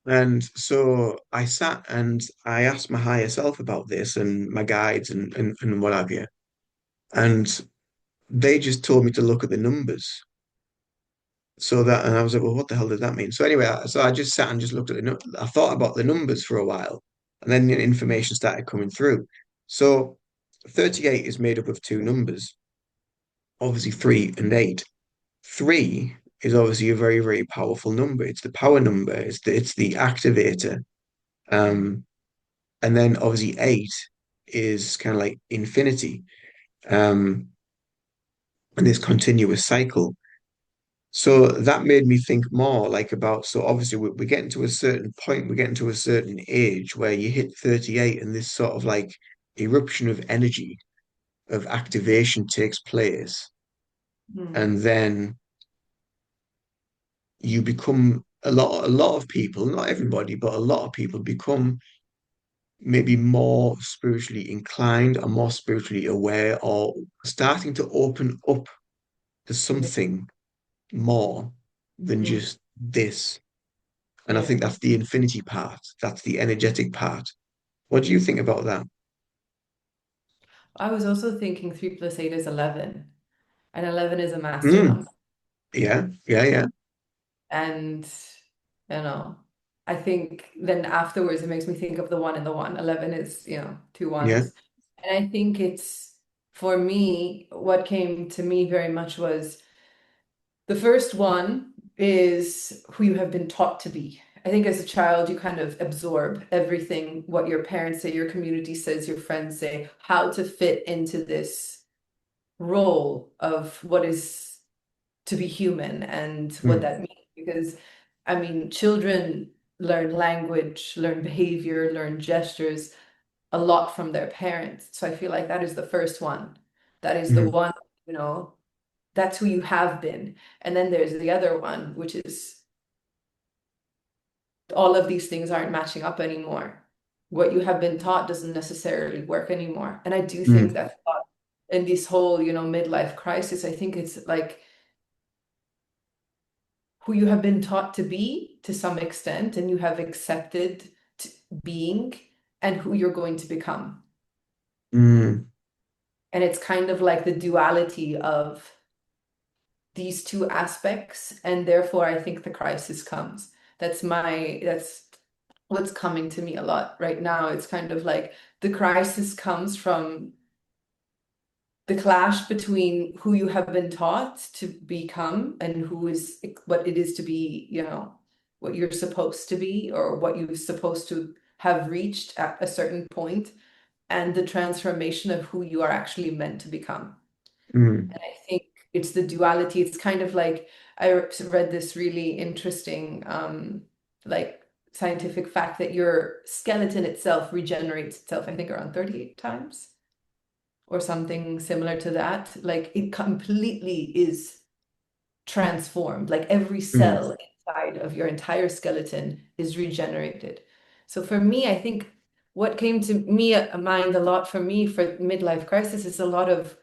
And so I sat and I asked my higher self about this and my guides and what have you. And they just told me to look at the numbers. So that, and I was like, well, what the hell does that mean? So anyway, so I just sat and just looked at I thought about the numbers for a while, and then the information started coming through. So 38 is made up of two numbers, obviously three and eight. Three is obviously a very, very powerful number. It's the power number. It's the activator. Um, and then obviously eight is kind of like infinity. Um, and this continuous cycle. So that made me think more like about, so obviously we're getting to a certain point, we're getting to a certain age where you hit 38 and this sort of like eruption of energy, of activation takes place. Mm. And then you become a lot of people, not everybody, but a lot of people become maybe more spiritually inclined or more spiritually aware or starting to open up to Yeah. something more than Mm. just this. And I Yeah. think that's the infinity part. That's the energetic part. What do you think about that? I was also thinking 3 plus 8 is 11, and 11 is a master Mm, number. yeah, yeah, yeah, And, I think then afterwards it makes me think of the one and the one. 11 is, two yeah. ones. And I think it's, for me, what came to me very much was the first one is who you have been taught to be. I think as a child, you kind of absorb everything, what your parents say, your community says, your friends say, how to fit into this role of what is to be human and what Mm, that means. Because, I mean, children learn language, learn behavior, learn gestures a lot from their parents. So I feel like that is the first one. That is the mm, one, you know, that's who you have been. And then there's the other one, which is all of these things aren't matching up anymore. What you have been taught doesn't necessarily work anymore. And I do think mm, that in this whole, midlife crisis, I think it's like who you have been taught to be to some extent, and you have accepted being, and who you're going to become. mm, And it's kind of like the duality of these two aspects. And therefore, I think the crisis comes. That's what's coming to me a lot right now. It's kind of like the crisis comes from the clash between who you have been taught to become and who is what it is to be, what you're supposed to be or what you're supposed to have reached at a certain point, and the transformation of who you are actually meant to become. mm, And I think it's the duality. It's kind of like I read this really interesting, like scientific fact that your skeleton itself regenerates itself, I think, around 38 times or something similar to that. Like it completely is transformed. Like every mm, cell inside of your entire skeleton is regenerated. So for me, I think what came to me at mind a lot for me for midlife crisis is a lot of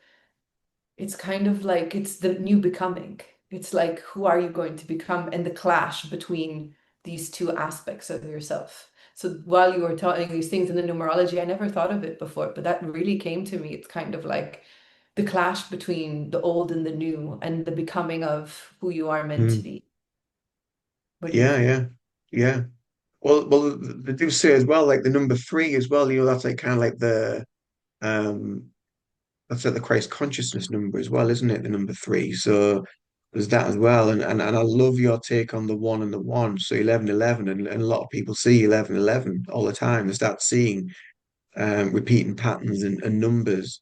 it's kind of like it's the new becoming. It's like who are you going to become and the clash between these two aspects of yourself. So while you were talking these things in the numerology, I never thought of it before, but that really came to me. It's kind of like the clash between the old and the new and the becoming of who you are meant to mm. be. What do you Yeah, think? yeah, yeah. Well, they do say as well, like the number three as well. That's like kind of like um, that's like the Christ consciousness number as well, isn't it? The number three. So there's that as well. And I love your take on the one and the one. So 11, 11, and a lot of people see 11, 11 all the time. They start seeing repeating patterns and numbers.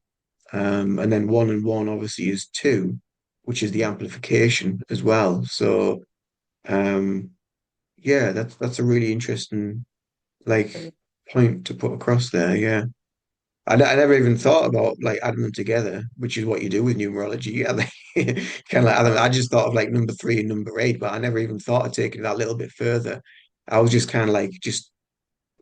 And then one and one obviously is two, which is the amplification as well. So um, yeah, that's a really interesting like point to put across there. Yeah. I never even thought about like adding them together, which is what you do with numerology. Yeah, kind of like I just thought of like number three and number eight, but I never even thought of taking it that little bit further. I was just kind of like just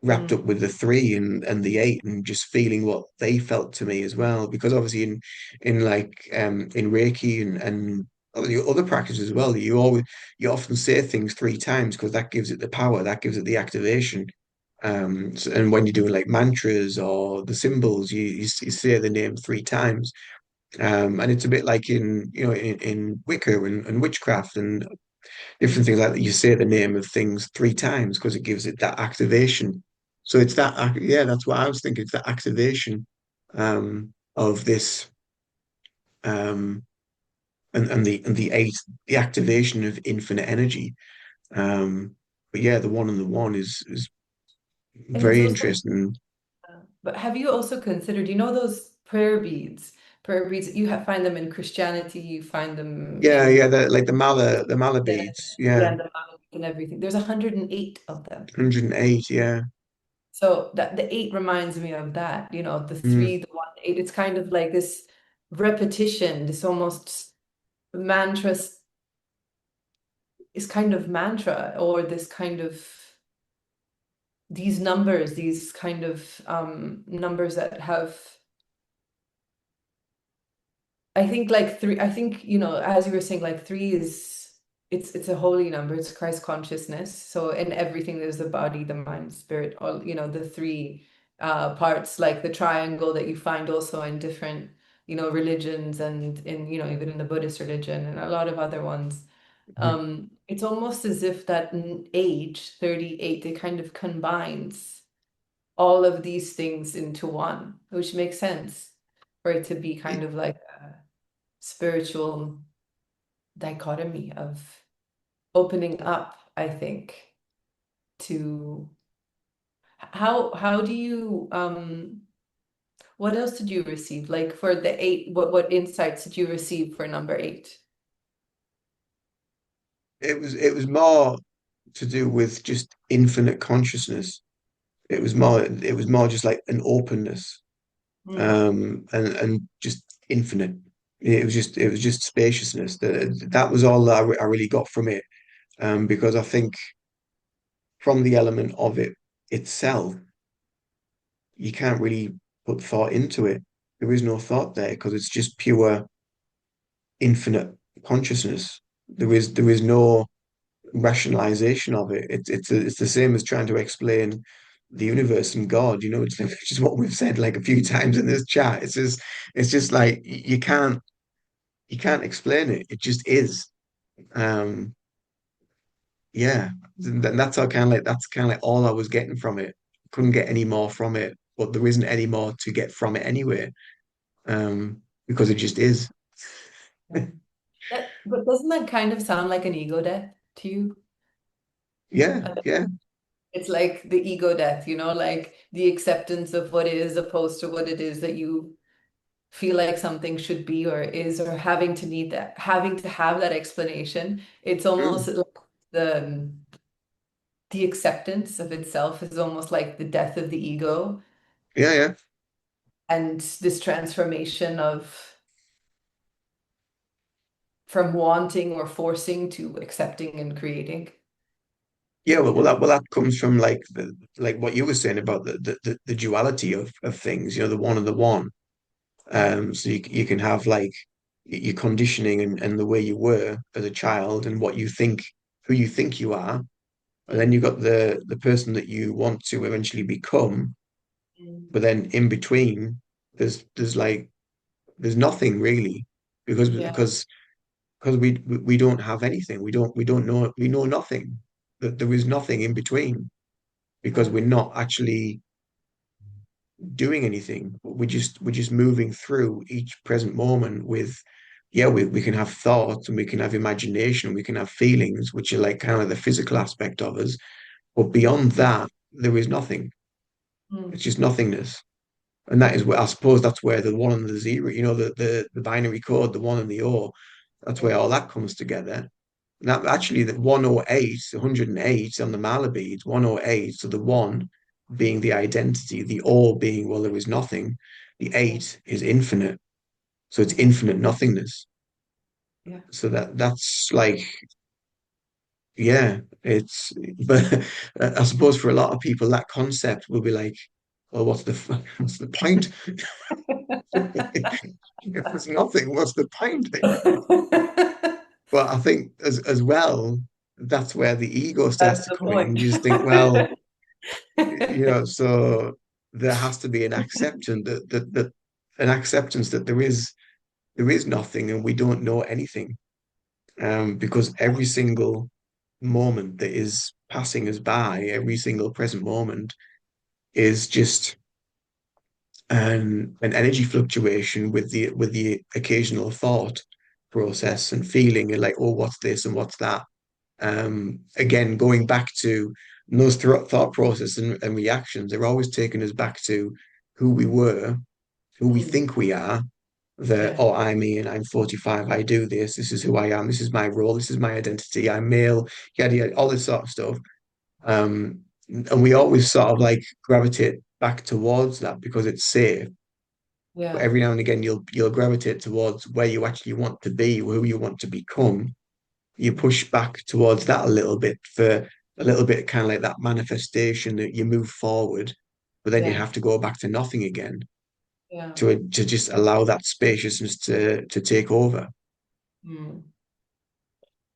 wrapped up Mm, with the three and the eight and just feeling what they felt to me as well. Because obviously in like in Reiki and your other practices as well. You often say things three times because that gives it the power, that gives it the activation. And when you're doing like mantras or the symbols, you say the name three times. And it's a bit like in Wicca and witchcraft and different things like that. You say the name of things three times because it gives it that activation. So it's yeah, that's what I was thinking. It's that activation of this um, and the eight, the activation of infinite energy. But yeah, the one and the one is And it's very also, interesting. but have you also considered, you know, those prayer beads? Prayer beads, find them in Christianity, you find them Yeah, in yeah, like the Mala beads. Yeah, yeah, and the Bible and everything. There's 108 of them. 108. Yeah. So that the eight reminds me of that, you know, the Mm. three, the one, eight. It's kind of like this repetition, this almost mantra is kind of mantra, or this kind of these numbers, these kind of numbers that have, I think like three, I think, you know, as you were saying, like three is it's a holy number, it's Christ consciousness. So in everything there's the body, the mind, spirit, all, you know, the three parts, like the triangle that you find also in different, you know, religions and in, you know, even in the Buddhist religion and a lot of other ones. It's almost as if that age, 38, it kind of combines all of these things into one, which makes sense for it to be kind of like a spiritual dichotomy of opening up, I think, to how do you what else did you receive? Like for the eight, what insights did you receive for number eight? It was more to do with just infinite consciousness. It was more just like an openness, Mm, and just infinite. It was just spaciousness. That was all that I really got from it. Because I think from the element of it itself, you can't really put thought into it. There is no thought there because it's just pure infinite consciousness. There is no rationalization of it. It's the same as trying to explain the universe and God. It's just what we've said like a few times in this chat. It's just like you can't explain it. It just is. Um, yeah, that's how that's kind of like all I was getting from it. Couldn't get any more from it, but there isn't any more to get from it anyway. Because it just is. yeah. But doesn't that kind of sound like an ego death to you? Yeah, yeah, It's like the ego death, you know, like the acceptance of what is opposed to what it is that you feel like something should be or is, or having to need that, having to have that explanation. It's almost mm, like the the acceptance of itself is almost like the death of the ego yeah, yeah. and this transformation of from wanting or forcing to accepting and creating. Yeah, well, that comes from like what you were saying about the duality of things, the one and the one. So you can have like your conditioning and the way you were as a child and who you think you are, and then Mm, you've got the person that you want to eventually become. mm, But then in between, there's nothing really because yeah, because because we don't have anything. We don't know. We know nothing. That there is nothing in between because yeah, we're not actually doing anything. We're just moving through each present moment with, yeah, we can have thoughts and we can have imagination, we can have feelings, which are like kind of the physical aspect of us. But beyond that, there is nothing. It's mm, just nothingness. And that is where I suppose that's where the one and the zero, the binary code, the one and the O, that's yeah, where all that comes together. And that actually the 108, 108 on the Mala beads, 108, so the one being the identity, the O being, well, there is nothing, the yeah, eight is infinite. So it's yeah, infinite nothingness. yeah. So that's like, yeah, but I suppose for a lot of people, that concept will be like, well, what's the point? If there's nothing, what's the point? But I think as well, that's where the ego starts That's to the come in, and point. you just think, well, so there has to be an acceptance that an acceptance that there is nothing and we don't know anything. Because every single moment that is passing us by, every single present moment is just an energy fluctuation with the occasional thought Yeah, process and feeling and like, oh, what's this and what's that. Again, going back to those thought process and reactions, they're always taking us back to who we were, who we mm, think we are. That, yeah, oh, I'm Ian, I'm 45, I do this is who I am, this is my role, this is my identity, I'm male, yada yada, all this sort of stuff. And we always sort of like gravitate back towards that because it's safe. But yeah, every now and again, you'll gravitate towards where you actually want to be, who you want to become. You mm, push back towards that a little bit for a little bit, kind of like that manifestation that you move forward, but then you yeah, have to go back to nothing again yeah. to just allow that spaciousness to take over. Mm.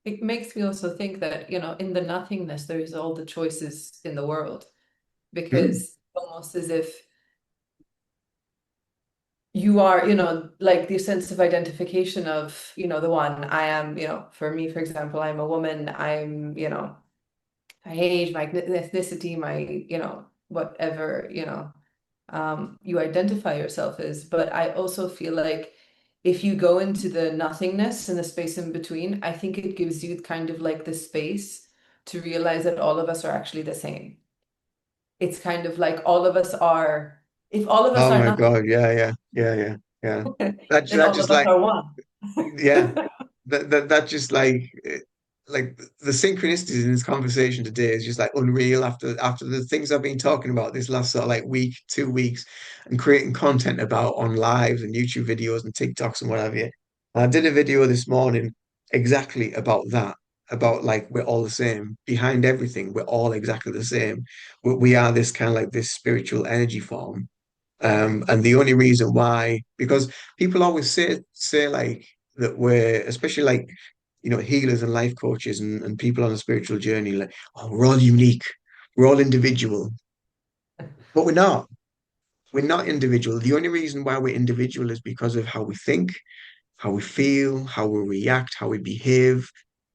It makes me also think that, in the nothingness, there's all the choices in the world, Mm. because almost as if you are, like the sense of identification of, the one I am, for me, for example, I'm a woman, I'm, my age, my ethnicity, my, whatever, you identify yourself as. But I also feel like if you go into the nothingness and the space in between, I think it gives you kind of like the space to realize that all of us are actually the same. It's kind of like all of us are, if all of us Oh are my nothing, God, yeah, yeah, yeah, yeah, yeah. then That all just of us like are one. yeah, that just like the synchronicities in this conversation today is just like unreal after the things I've been talking about this last sort of like week, 2 weeks, and creating content about on lives and YouTube videos and TikToks and what have you. And I did a video this morning exactly about that, about like we're all the same. Behind everything, we're all exactly the same. We are this kind of like this spiritual energy form. Mm, And the only reason why, because people always say like that we're, especially like, healers and life coaches and people on a spiritual journey, like, oh, we're all unique, we're all individual. But we're not. We're not individual. The only reason why we're individual is because of how we think, how we feel, how we react, how we behave,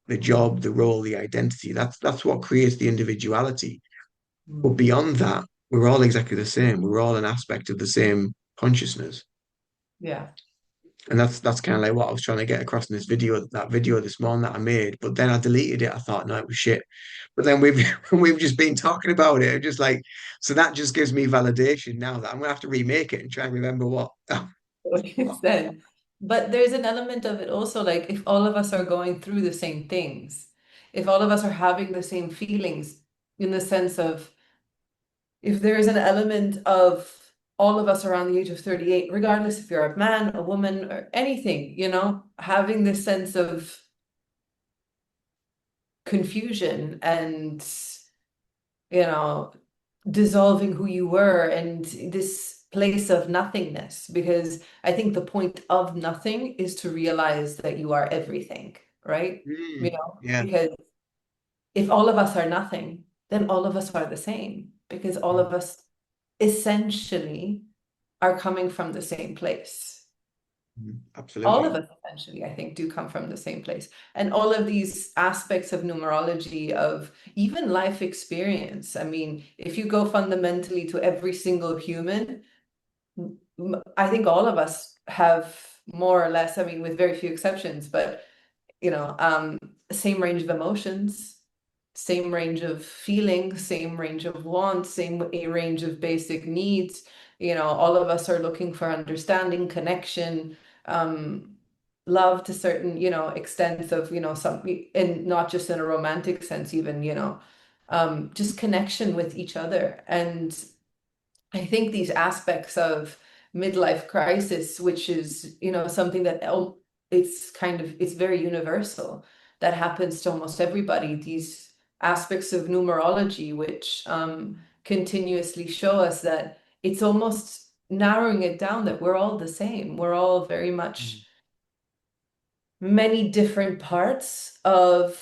the job, the role, the identity. That's what creates the individuality. But mm. beyond that, we're all exactly the same. We're all an aspect of the same consciousness. Yeah. And that's kind of like what I was trying to get across in this video, that video this morning that I made. But then I deleted it. I thought, no, it was shit. But then we've we've just been talking about it. Just like, so that just gives me validation now that I'm gonna have to remake it and try and remember what. What you said. But there's an element of it also, like if all of us are going through the same things, if all of us are having the same feelings, in the sense of if there is an element of all of us around the age of 38, regardless if you're a man, a woman, or anything, having this sense of confusion and, you know, dissolving who you were and this place of nothingness. Because I think the point of nothing is to realize that you are everything, right? Yeah. Because if all of us are nothing, then all of us are the same, because all Mm, of us essentially are coming from the same place. All of absolutely. us essentially, I think, do come from the same place. And all of these aspects of numerology, of even life experience. I mean, if you go fundamentally to every single human, I think all of us have more or less, I mean, with very few exceptions, but same range of emotions, same range of feelings, same range of wants, same a range of basic needs. All of us are looking for understanding, connection, um, love to certain, extents of, some, and not just in a romantic sense, even, just connection with each other. And I think these aspects of midlife crisis, which is, something that it's very universal, that happens to almost everybody. These aspects of numerology, which continuously show us that it's almost narrowing it down that we're all the same. We're all very Mm. much many different parts of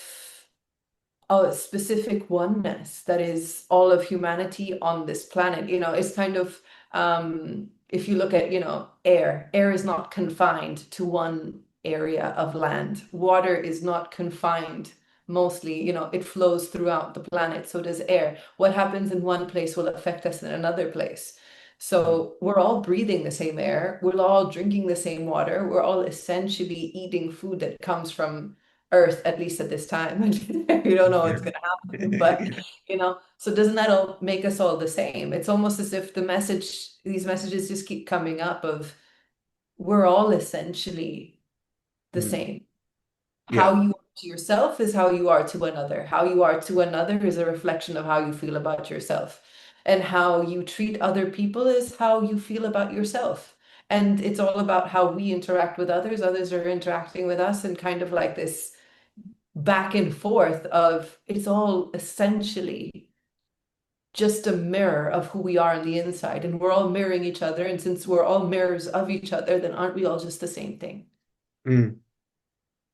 a specific oneness that is all of humanity on this planet. It's kind of, if you look at, air is not confined to one area of land. Water is not confined mostly, it flows throughout the planet. So does air. What happens in one place will affect us in another place. Mm. So we're all breathing the same air. We're all drinking the same water. We're all essentially eating food that comes from Earth, at least at this time. We don't know Yeah. what's going to happen, but so doesn't that all make us all the same? It's almost as if these messages just keep coming up of we're all essentially the Mm. same. Yeah. How you are to yourself is how you are to another. How you are to another is a reflection of how you feel about yourself. And how you treat other people is how you feel about yourself. And it's all about how we interact with others. Others are interacting with us, and kind of like this back and forth of it's all essentially just a mirror of who we are on the inside. And we're all mirroring each other. And since we're all mirrors of each other, then aren't we all just the same thing? Mm.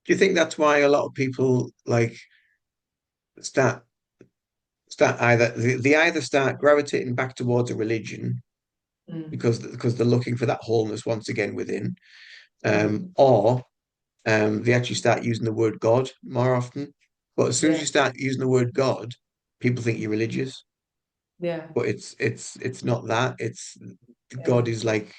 Do you think that's why a lot of people like start they either start gravitating back towards a religion Mm, because they're looking for that wholeness once again within, mm, or they actually start using the word God more often. But as soon as yeah, you start using the word God, people think you're religious. yeah, But it's not that. It's yeah, God is like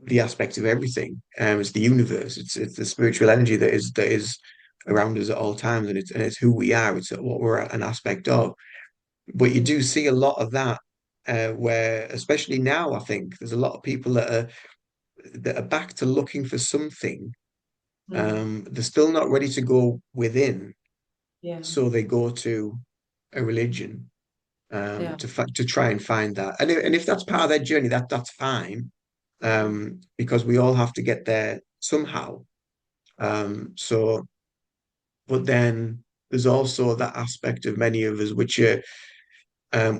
the aspect of everything. It's the universe. It's the spiritual energy that is around us at all times, and it's who we are. It's what we're an aspect of. But you mm, do see a lot of that, where especially now, I think there's a lot of people that are back to looking for something. mm, They're still not ready to go within, yeah, so they go to a religion, yeah, to try and find that. And if that's part of their journey, that's fine, mm, because we all have to get there somehow. So, but then there's also that aspect of many of us which are,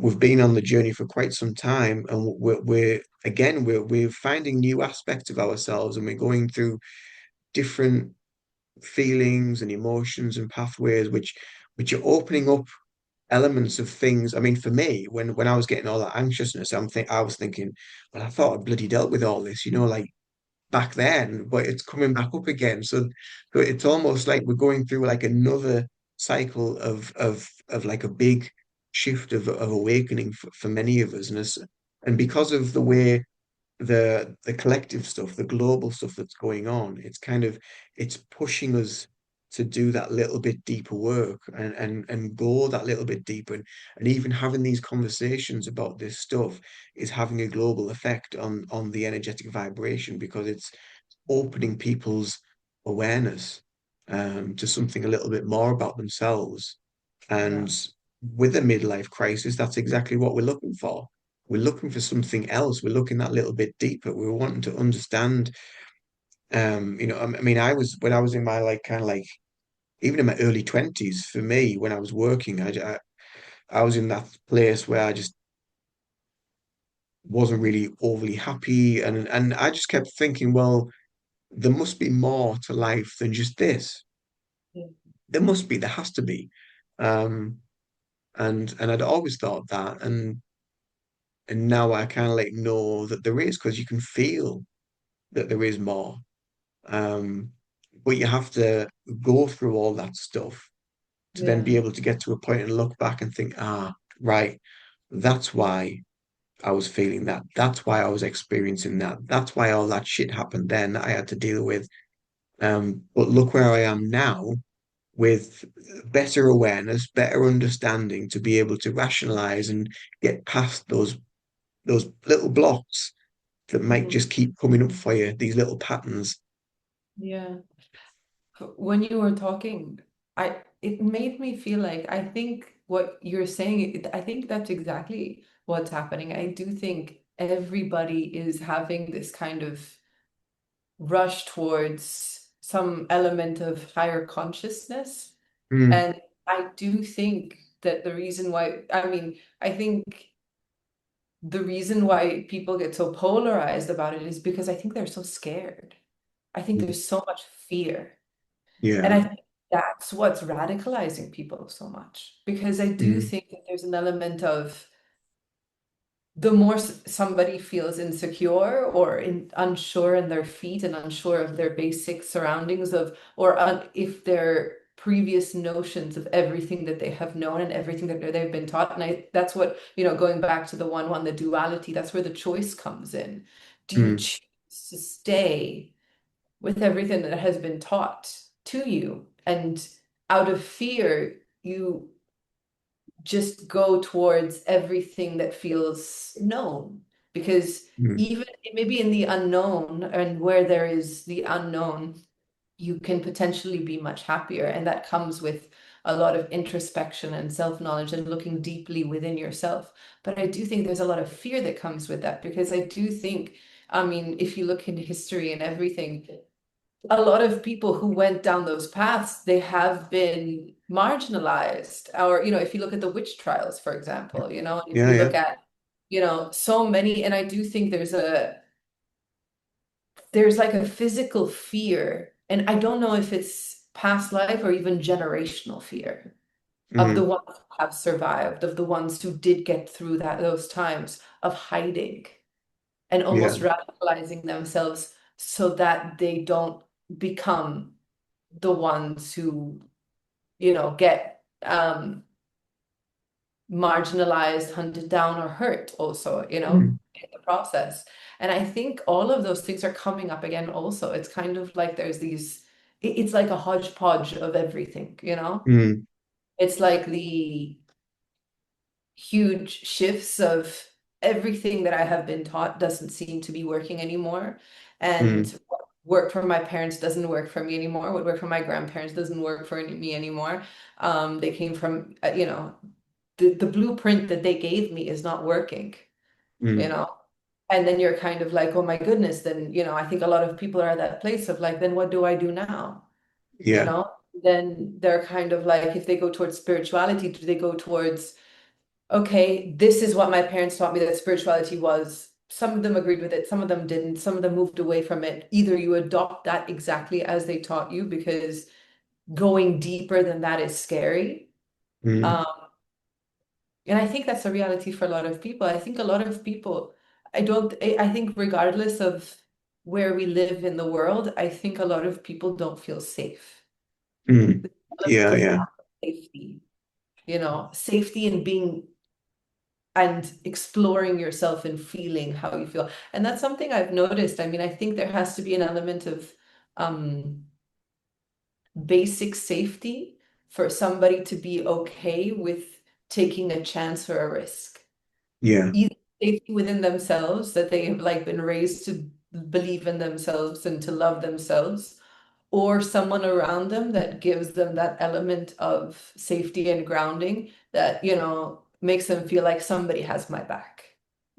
we've been on the journey for quite some time, and we're finding new aspects of ourselves, and we're going through different feelings and emotions and pathways which are opening up elements of things. I mean, for me, when I was getting all that anxiousness, I was thinking, well, I thought I bloody dealt with all this, like back then, but it's coming back up again. So it's almost like we're going through like another cycle of like a big shift of awakening for many of us, and because of the way the collective stuff, the global stuff that's going on, it's pushing us to do that little bit deeper work, and go that little bit deeper, and even having these conversations about this stuff is having a global effect on the energetic vibration, because it's opening people's awareness, to something a little bit more about themselves. yeah, And with a midlife crisis, that's exactly what we're looking for. We're looking for something else. We're looking that little bit deeper. We're wanting to understand. I mean, when I was in my like kind of like even in my early 20s, for me, when I was working, I was in that place where I just wasn't really overly happy, and I just kept thinking, well, there must be more to life than just this. yeah, There has to be. Um, and I'd always thought that, and now I kind of like know that there is, because you can feel that there is more. Um, but you have to go through all that stuff to then yeah, be able to get to a point and look back and think, right, that's why I was feeling that. That's why I was experiencing that. That's why all that shit happened then that I had to deal with. But look where I am now, with better awareness, better understanding, to be able to rationalize and get past those little blocks that might mhm, just keep coming up for you, these little patterns. yeah. When you were talking, it made me feel like I think what you're saying, I think that's exactly what's happening. I do think everybody is having this kind of rush towards some element of higher consciousness. Mm, And I do think that the reason why, I mean, I think the reason why people get so polarized about it is because I think they're so scared. I think mm, there's so much fear. And Yeah. I think that's what's radicalizing people so much, because I do Mm, think that there's an element of the more somebody feels insecure or unsure in their feet and unsure of their basic surroundings of, or if their previous notions of everything that they have known and everything that they've been taught. And that's what, going back to the one, the duality, that's where the choice comes in. Do you mm, choose to stay with everything that has been taught to you, and out of fear, you just go towards everything that feels known? Because mm, even maybe in the unknown, and where there is the unknown, you can potentially be much happier. And that comes with a lot of introspection and self-knowledge and looking deeply within yourself. But I do think there's a lot of fear that comes with that, because I do think, I mean, if you look into history and everything, a lot of people who went down those paths, they have been marginalized. Or, if you look at the witch trials, for example, and if yeah, you yeah. look at, so many, and I do think there's like a physical fear, and I don't know if it's past life or even generational fear of the Mm, ones who have survived, of the ones who did get through those times of hiding and yeah. almost radicalizing themselves so that they don't become the ones who, get marginalized, hunted down, or hurt also, Mm, in the process. And I think all of those things are coming up again also. It's kind of like there's these, it's like a hodgepodge of everything. mm, It's like the huge shifts of everything that I have been taught doesn't seem to be working anymore. And mm, what worked for my parents doesn't work for me anymore. What worked for my grandparents doesn't work for me anymore. They came from, the blueprint that they gave me is not working, you mm. know? And then you're kind of like, oh my goodness, then, I think a lot of people are at that place of like, then what do I do now? You Yeah. know? Then they're kind of like, if they go towards spirituality, do they go towards, okay, this is what my parents taught me that spirituality was. Some of them agreed with it, some of them didn't, some of them moved away from it. Either you adopt that exactly as they taught you, because going deeper than that is scary. Mm, Um, and I think that's a reality for a lot of people. I think a lot of people, I think regardless of where we live in the world, I think a lot of people don't feel safe. mm. The element Yeah, of yeah. lack of safety, safety in being and exploring yourself and feeling how you feel. And that's something I've noticed. I mean, I think there has to be an element of um, basic safety for somebody to be okay with taking a chance or a risk. Yeah. Either safety within themselves, that they have like been raised to believe in themselves and to love themselves, or someone around them that gives them that element of safety and grounding that, makes them feel like somebody has my back.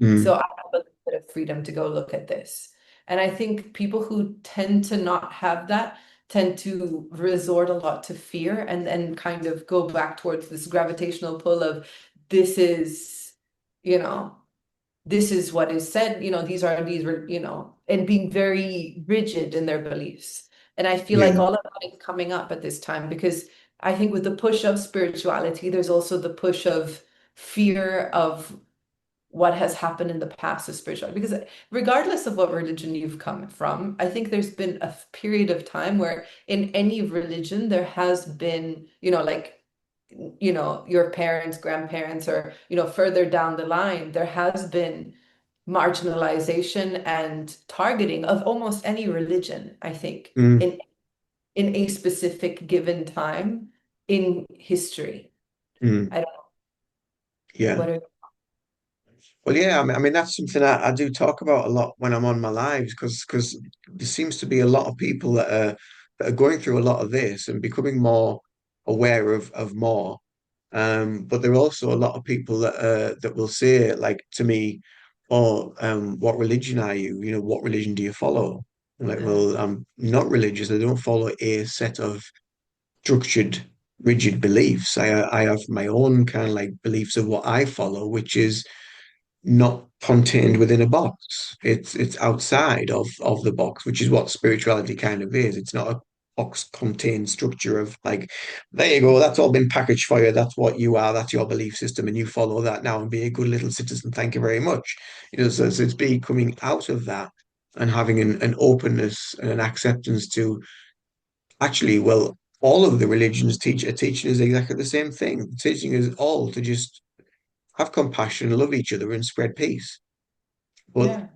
So Mm, I have a little bit of freedom to go look at this. And I think people who tend to not have that tend to resort a lot to fear, and then kind of go back towards this gravitational pull of, this is, you know, this is what is said, and being very rigid in their beliefs. And I feel like yeah. all of that is coming up at this time, because I think with the push of spirituality, there's also the push of fear of what has happened in the past of spirituality. Because regardless of what religion you've come from, I think there's been a period of time where in any religion there has been, like, your parents, grandparents, or, further down the line, there has been marginalization and targeting of almost any religion, I think, Mm, in a specific given time in history. mm. I don't know Yeah. what are, Well, yeah, I mean that's something I do talk about a lot when I'm on my lives because there seems to be a lot of people that are going through a lot of this and becoming more aware of more. But there are also a lot of people that will say like to me, "Oh, what religion are you? You know, what religion do you follow?" I'm like, yeah, well, I'm not religious. I don't follow a set of structured, rigid beliefs. I have my own kind of like beliefs of what I follow, which is not contained within a box. It's outside of the box, which is what spirituality kind of is. It's not a box contained structure of like, there you go, that's all been packaged for you. That's what you are, that's your belief system, and you follow that now and be a good little citizen. Thank you very much. So it's be coming out of that and having an openness and an acceptance to actually, well, all of the religions are teaching us exactly the same thing. Teaching us all to just have compassion, love each other, and spread peace. But Yeah.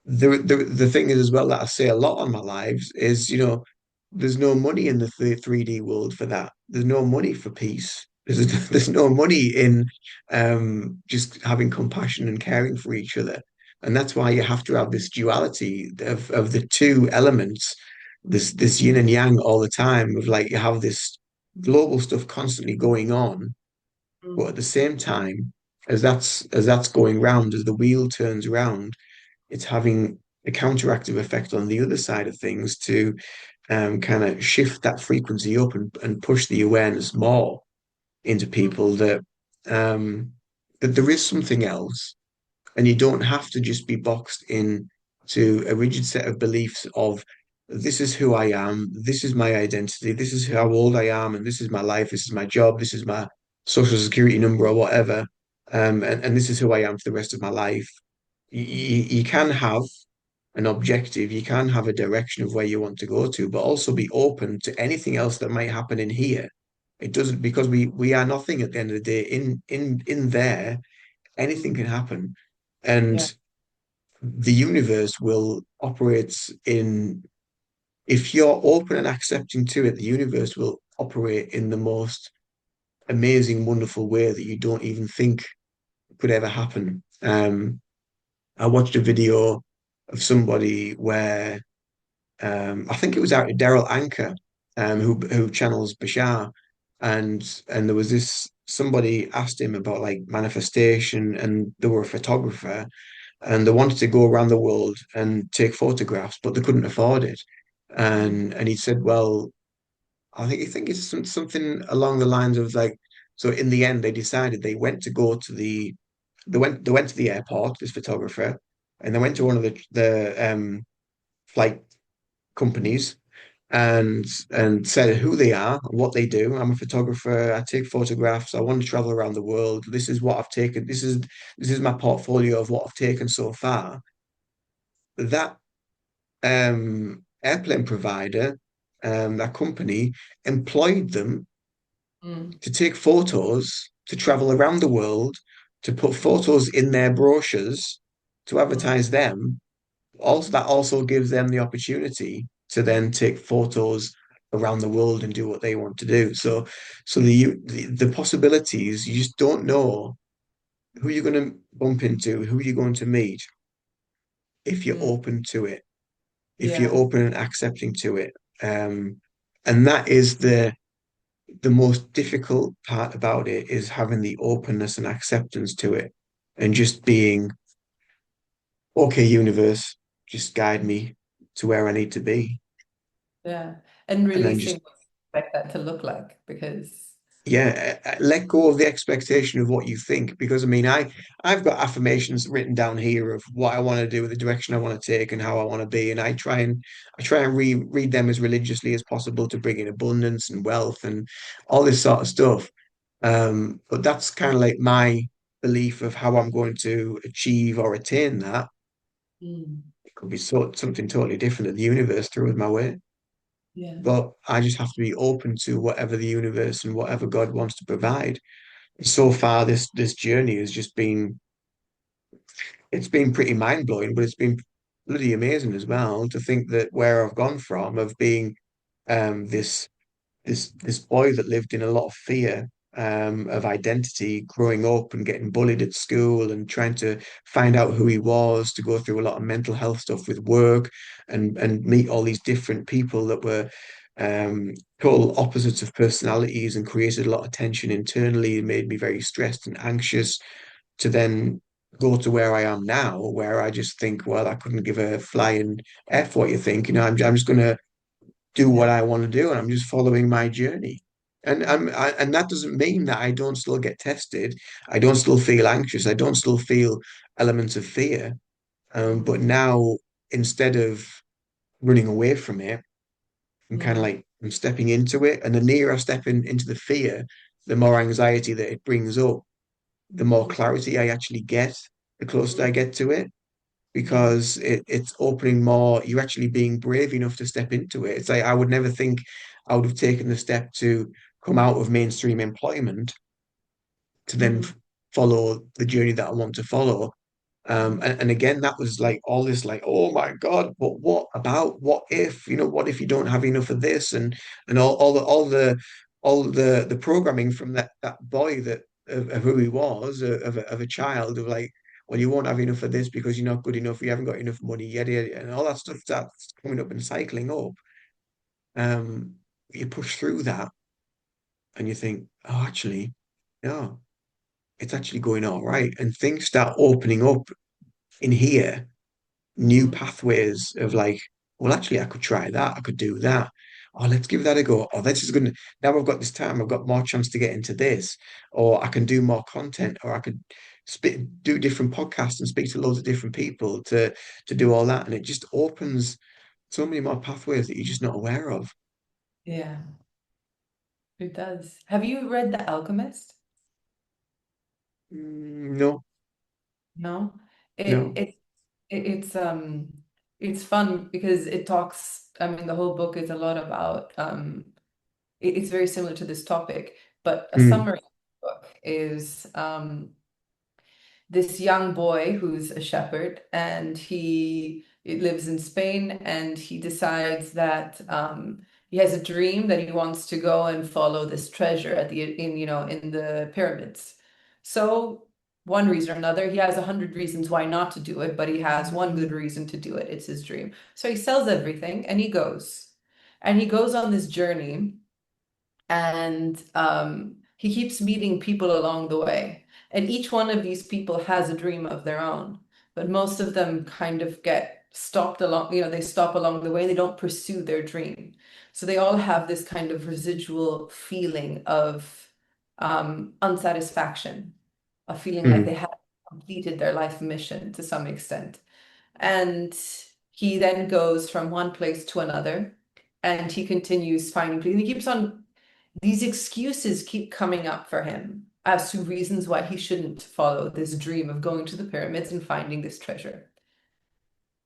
the thing is as well that I say a lot on my lives is, there's no money in the 3D world for that. There's no money for peace. There's no money in just having compassion and caring for each other. And that's why you have to have this duality of the two elements, this yin and yang all the time, of like you have this global stuff constantly going on, but at Mm, the same time, as that's going round, as the wheel turns round, it's having a counteractive effect on the other side of things to kind of shift that frequency up and push the awareness more into mm, people um, that there is something else, and you don't have to just be boxed in to a rigid set of beliefs of this is who I am, this is my identity, this is how old I am, and this is my life, this is my job, this is my social security number or whatever, and this is who I am for the rest of my life. You can have an objective, you can have a direction of where you want to go to, but also be open to anything else that might happen in here. It doesn't, because we are nothing at the end of the day. In there, anything mm. can happen, Yeah. and the universe will operate in. If you're open and accepting to it, the universe will operate in the most amazing, wonderful way that you don't even think could ever happen. I watched a video of somebody where I think it was out Daryl Anker, who channels Bashar, and there was this somebody asked him about like manifestation, and they were a photographer, and they wanted to go around the world and take photographs, but they couldn't afford it, Mm, and he said, well, I think it's something along the lines of like, so in the end, they decided they went to go to the they went to the airport, this photographer, and they went to one of the flight companies and said who they are and what they do. I'm a photographer. I take photographs. I want to travel around the world. This is what I've taken. This is my portfolio of what I've taken so far. That airplane provider, that company employed them mm, to take photos, to travel around the world, to put photos in their brochures, to mm, advertise them. Also, that also gives them the opportunity to then take photos around the world and do what they want to do. So the possibilities, you just don't know who you're going to bump into, who you're going to meet if you're mm. open to it, if you're Yeah. open and accepting to it. Um, and that is the most difficult part about it, is having the openness and acceptance to it, and just being, okay, universe, just guide me to where I need to be. Yeah. And And then releasing just, what you expect that to look like because yeah, let go of the expectation of what you think. Because I mean, I've got affirmations written down here of what I want to do, the direction I want to take, and how I want to be, and I try and read them as religiously as possible to bring in abundance and wealth and all this sort of stuff. But that's kind of like my belief of how I'm going to achieve or attain that. mm, It could be something totally different that the universe threw my way. yeah. But I just have to be open to whatever the universe and whatever God wants to provide. So far, this journey has just been, it's been pretty mind blowing, but it's been bloody amazing as well to think that where I've gone from, of being this boy that lived in a lot of fear, of identity, growing up and getting bullied at school and trying to find out who he was, to go through a lot of mental health stuff with work and meet all these different people that were total opposites of personalities, and created a lot of tension internally and made me very stressed and anxious, to then go to where I am now, where I just think, well, I couldn't give a flying F what you think. I'm just going to do what Yeah. I want to do, and I'm just following my journey. And that doesn't mean that I don't still get tested. I don't still feel anxious. I don't still feel elements of fear. But Mm, now, instead of running away from it, I'm kind of mm, like I'm stepping into it. And the nearer I step into the fear, the more anxiety that it brings up, the more clarity I actually get, the closer I get to it, Yeah. because it's opening more, you're actually being brave enough to step into it. It's like I would never think I would have taken the step to come out of mainstream employment to then Mhm. follow the journey that I want to follow. And again, that was like all this, like, oh my God, but what about what if, what if you don't have enough of this and all the programming from that boy that of who he was, of a child of like, well, you won't have enough of this because you're not good enough, you haven't got enough money, yada, yada, and all that stuff that's coming up and cycling up. Um, you push through that and you think, oh, actually, no, it's actually going all right. And things start opening up in here, new Mhm. pathways of like, well, actually, I could try that. I could do that. Oh, let's give that a go. Oh, this is good. Now I've got this time. I've got more chance to get into this, or I can do more content, or I could do different podcasts and speak to loads of different people to do all that. And it just opens so many more pathways that you're just not aware of. Yeah, it does. Have you read The Alchemist? No, No? It, no. it it's fun because it talks, I mean, the whole book is a lot about it's very similar to this topic, but a Mm, summary of the book is this young boy who's a shepherd, and he lives in Spain, and he decides that he has a dream that he wants to go and follow this treasure at the in you know in the pyramids. So one reason or another, he has 100 reasons why not to do it, but he has one good reason to do it. It's his dream. So he sells everything and he goes. And he goes on this journey, and he keeps meeting people along the way. And each one of these people has a dream of their own, but most of them kind of get stopped along, they stop along the way. They don't pursue their dream. So they all have this kind of residual feeling of unsatisfaction, a feeling like they mm, haven't completed their life mission to some extent. And he then goes from one place to another, and he continues finding people. He keeps on, these excuses keep coming up for him as to reasons why he shouldn't follow this dream of going to the pyramids and finding this treasure.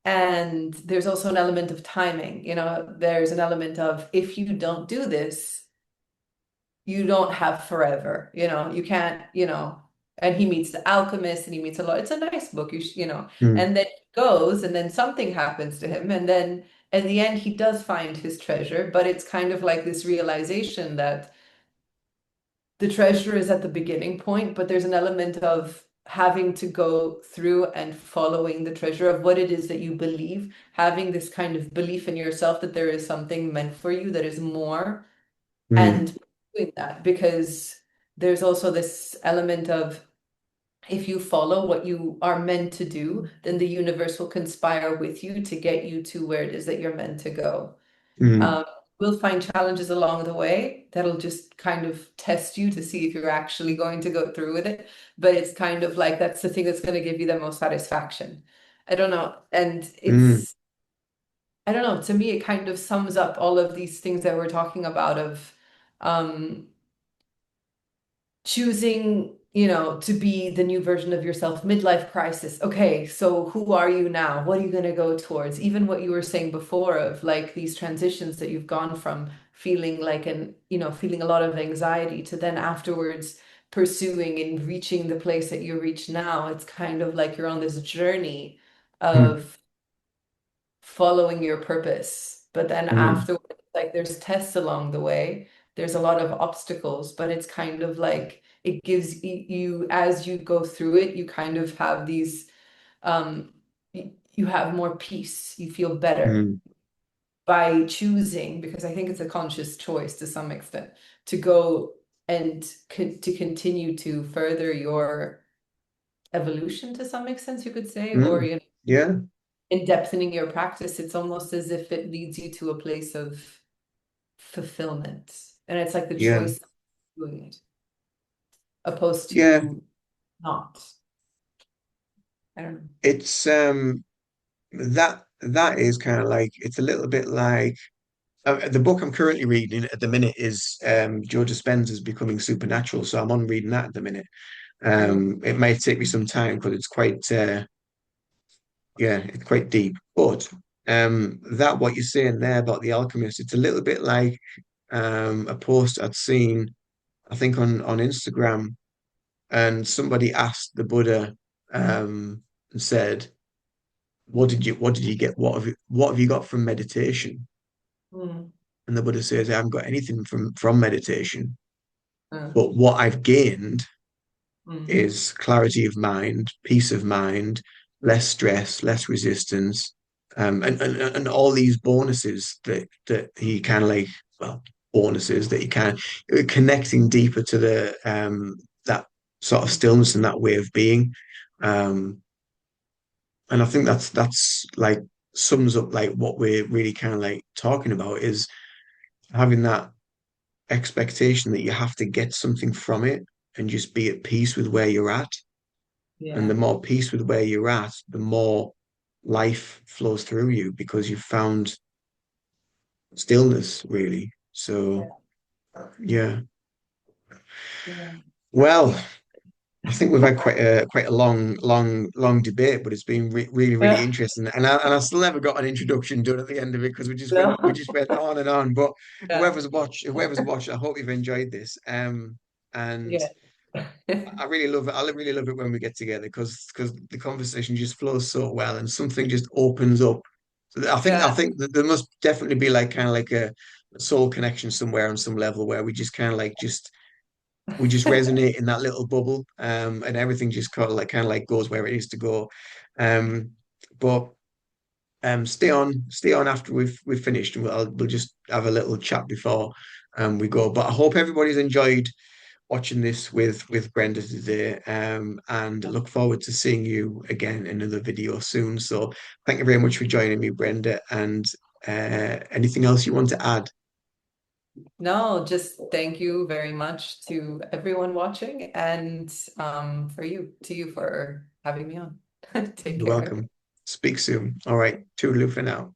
And there's also an element of timing. There's an element of, if you don't do this, you don't have forever. You can't, and he meets the alchemist, and he meets a lot. It's a nice book, mm, and then he goes, and then something happens to him. And then in the end, he does find his treasure, but it's kind of like this realization that the treasure is at the beginning point, but there's an element of having to go through and following the treasure of what it is that you believe, having this kind of belief in yourself that there is something meant for you that is more, mm, and doing that, because there's also this element of, if you follow what you are meant to do, then the universe will conspire with you to get you to where it is that you're meant to go. mm, Um, we'll find challenges along the way that'll just kind of test you to see if you're actually going to go through with it. But it's kind of like, that's the thing that's going to give you the most satisfaction. I don't know. And mm, I don't know, to me, it kind of sums up all of these things that we're talking about of um, choosing, to be the new version of yourself, midlife crisis. Okay, so who are you now? What are you going to go towards? Even what you were saying before of like these transitions that you've gone from feeling like feeling a lot of anxiety to then afterwards pursuing and reaching the place that you reach now. It's kind of like you're on this journey mm, of following your purpose. But then mm, afterwards, like there's tests along the way, there's a lot of obstacles, but it's kind of like it gives you, as you go through it, you kind of have these, you have more peace, you feel better mm, by choosing, because I think it's a conscious choice to some extent, to go and to continue to further your evolution to some extent, you could say, or mm. Yeah, in depthening your practice, it's almost as if it leads you to a place of fulfillment. And it's like the yeah, choice of doing it, opposed yeah. to not. I don't know. It's that is kind of like it's a little bit like The book I'm currently reading at the minute is Joe Dispenza's Becoming Supernatural, so I'm on reading that at the minute. Mm, It may take me some time because it's quite yeah, it's quite deep. But that what you're saying there about the alchemist, it's a little bit like a post I'd seen, I think on Instagram, and somebody asked the Buddha and said, what did you get? What have you got from meditation?" mm, And the Buddha says, "I haven't got anything from meditation, mm, but what I've gained mm, is clarity of mind, peace of mind, less stress, less resistance, and all these bonuses that he kind of like, well, bonuses that he can connecting deeper to the that sort of stillness and that way of being. Um, and I think that's like sums up like what we're really kind of like talking about is having that expectation that you have to get something from it and just be at peace with where you're at. And the yeah, more peace with where you're at, the more life flows through you because you've found stillness, really. yeah, So, yeah. yeah. Well, I think we've had quite a long debate, but it's been really, really Yeah. interesting. And I still never got an introduction done at the end of it because No. we just went on and on. But Yeah. whoever's watched, I hope you've enjoyed this. And Yeah. I really love it. I really love it when we get together because the conversation just flows so well and something just opens up. So I Yeah. think that there must definitely be like kind of like a soul connection somewhere on some level where we just kind of like just we just resonate in that little bubble, and everything just kind of like goes where it needs to go. Um, but stay on after we've finished, and we'll just have a little chat before we go. But I hope everybody's enjoyed watching this with Brenda today, and look forward to seeing you again in another video soon. So thank you very much for joining me, Brenda. And anything else you want to add? No, just thank you very much to everyone watching and to you for having me on. Take You're care. welcome. Speak soon. All right. Toodaloo for now.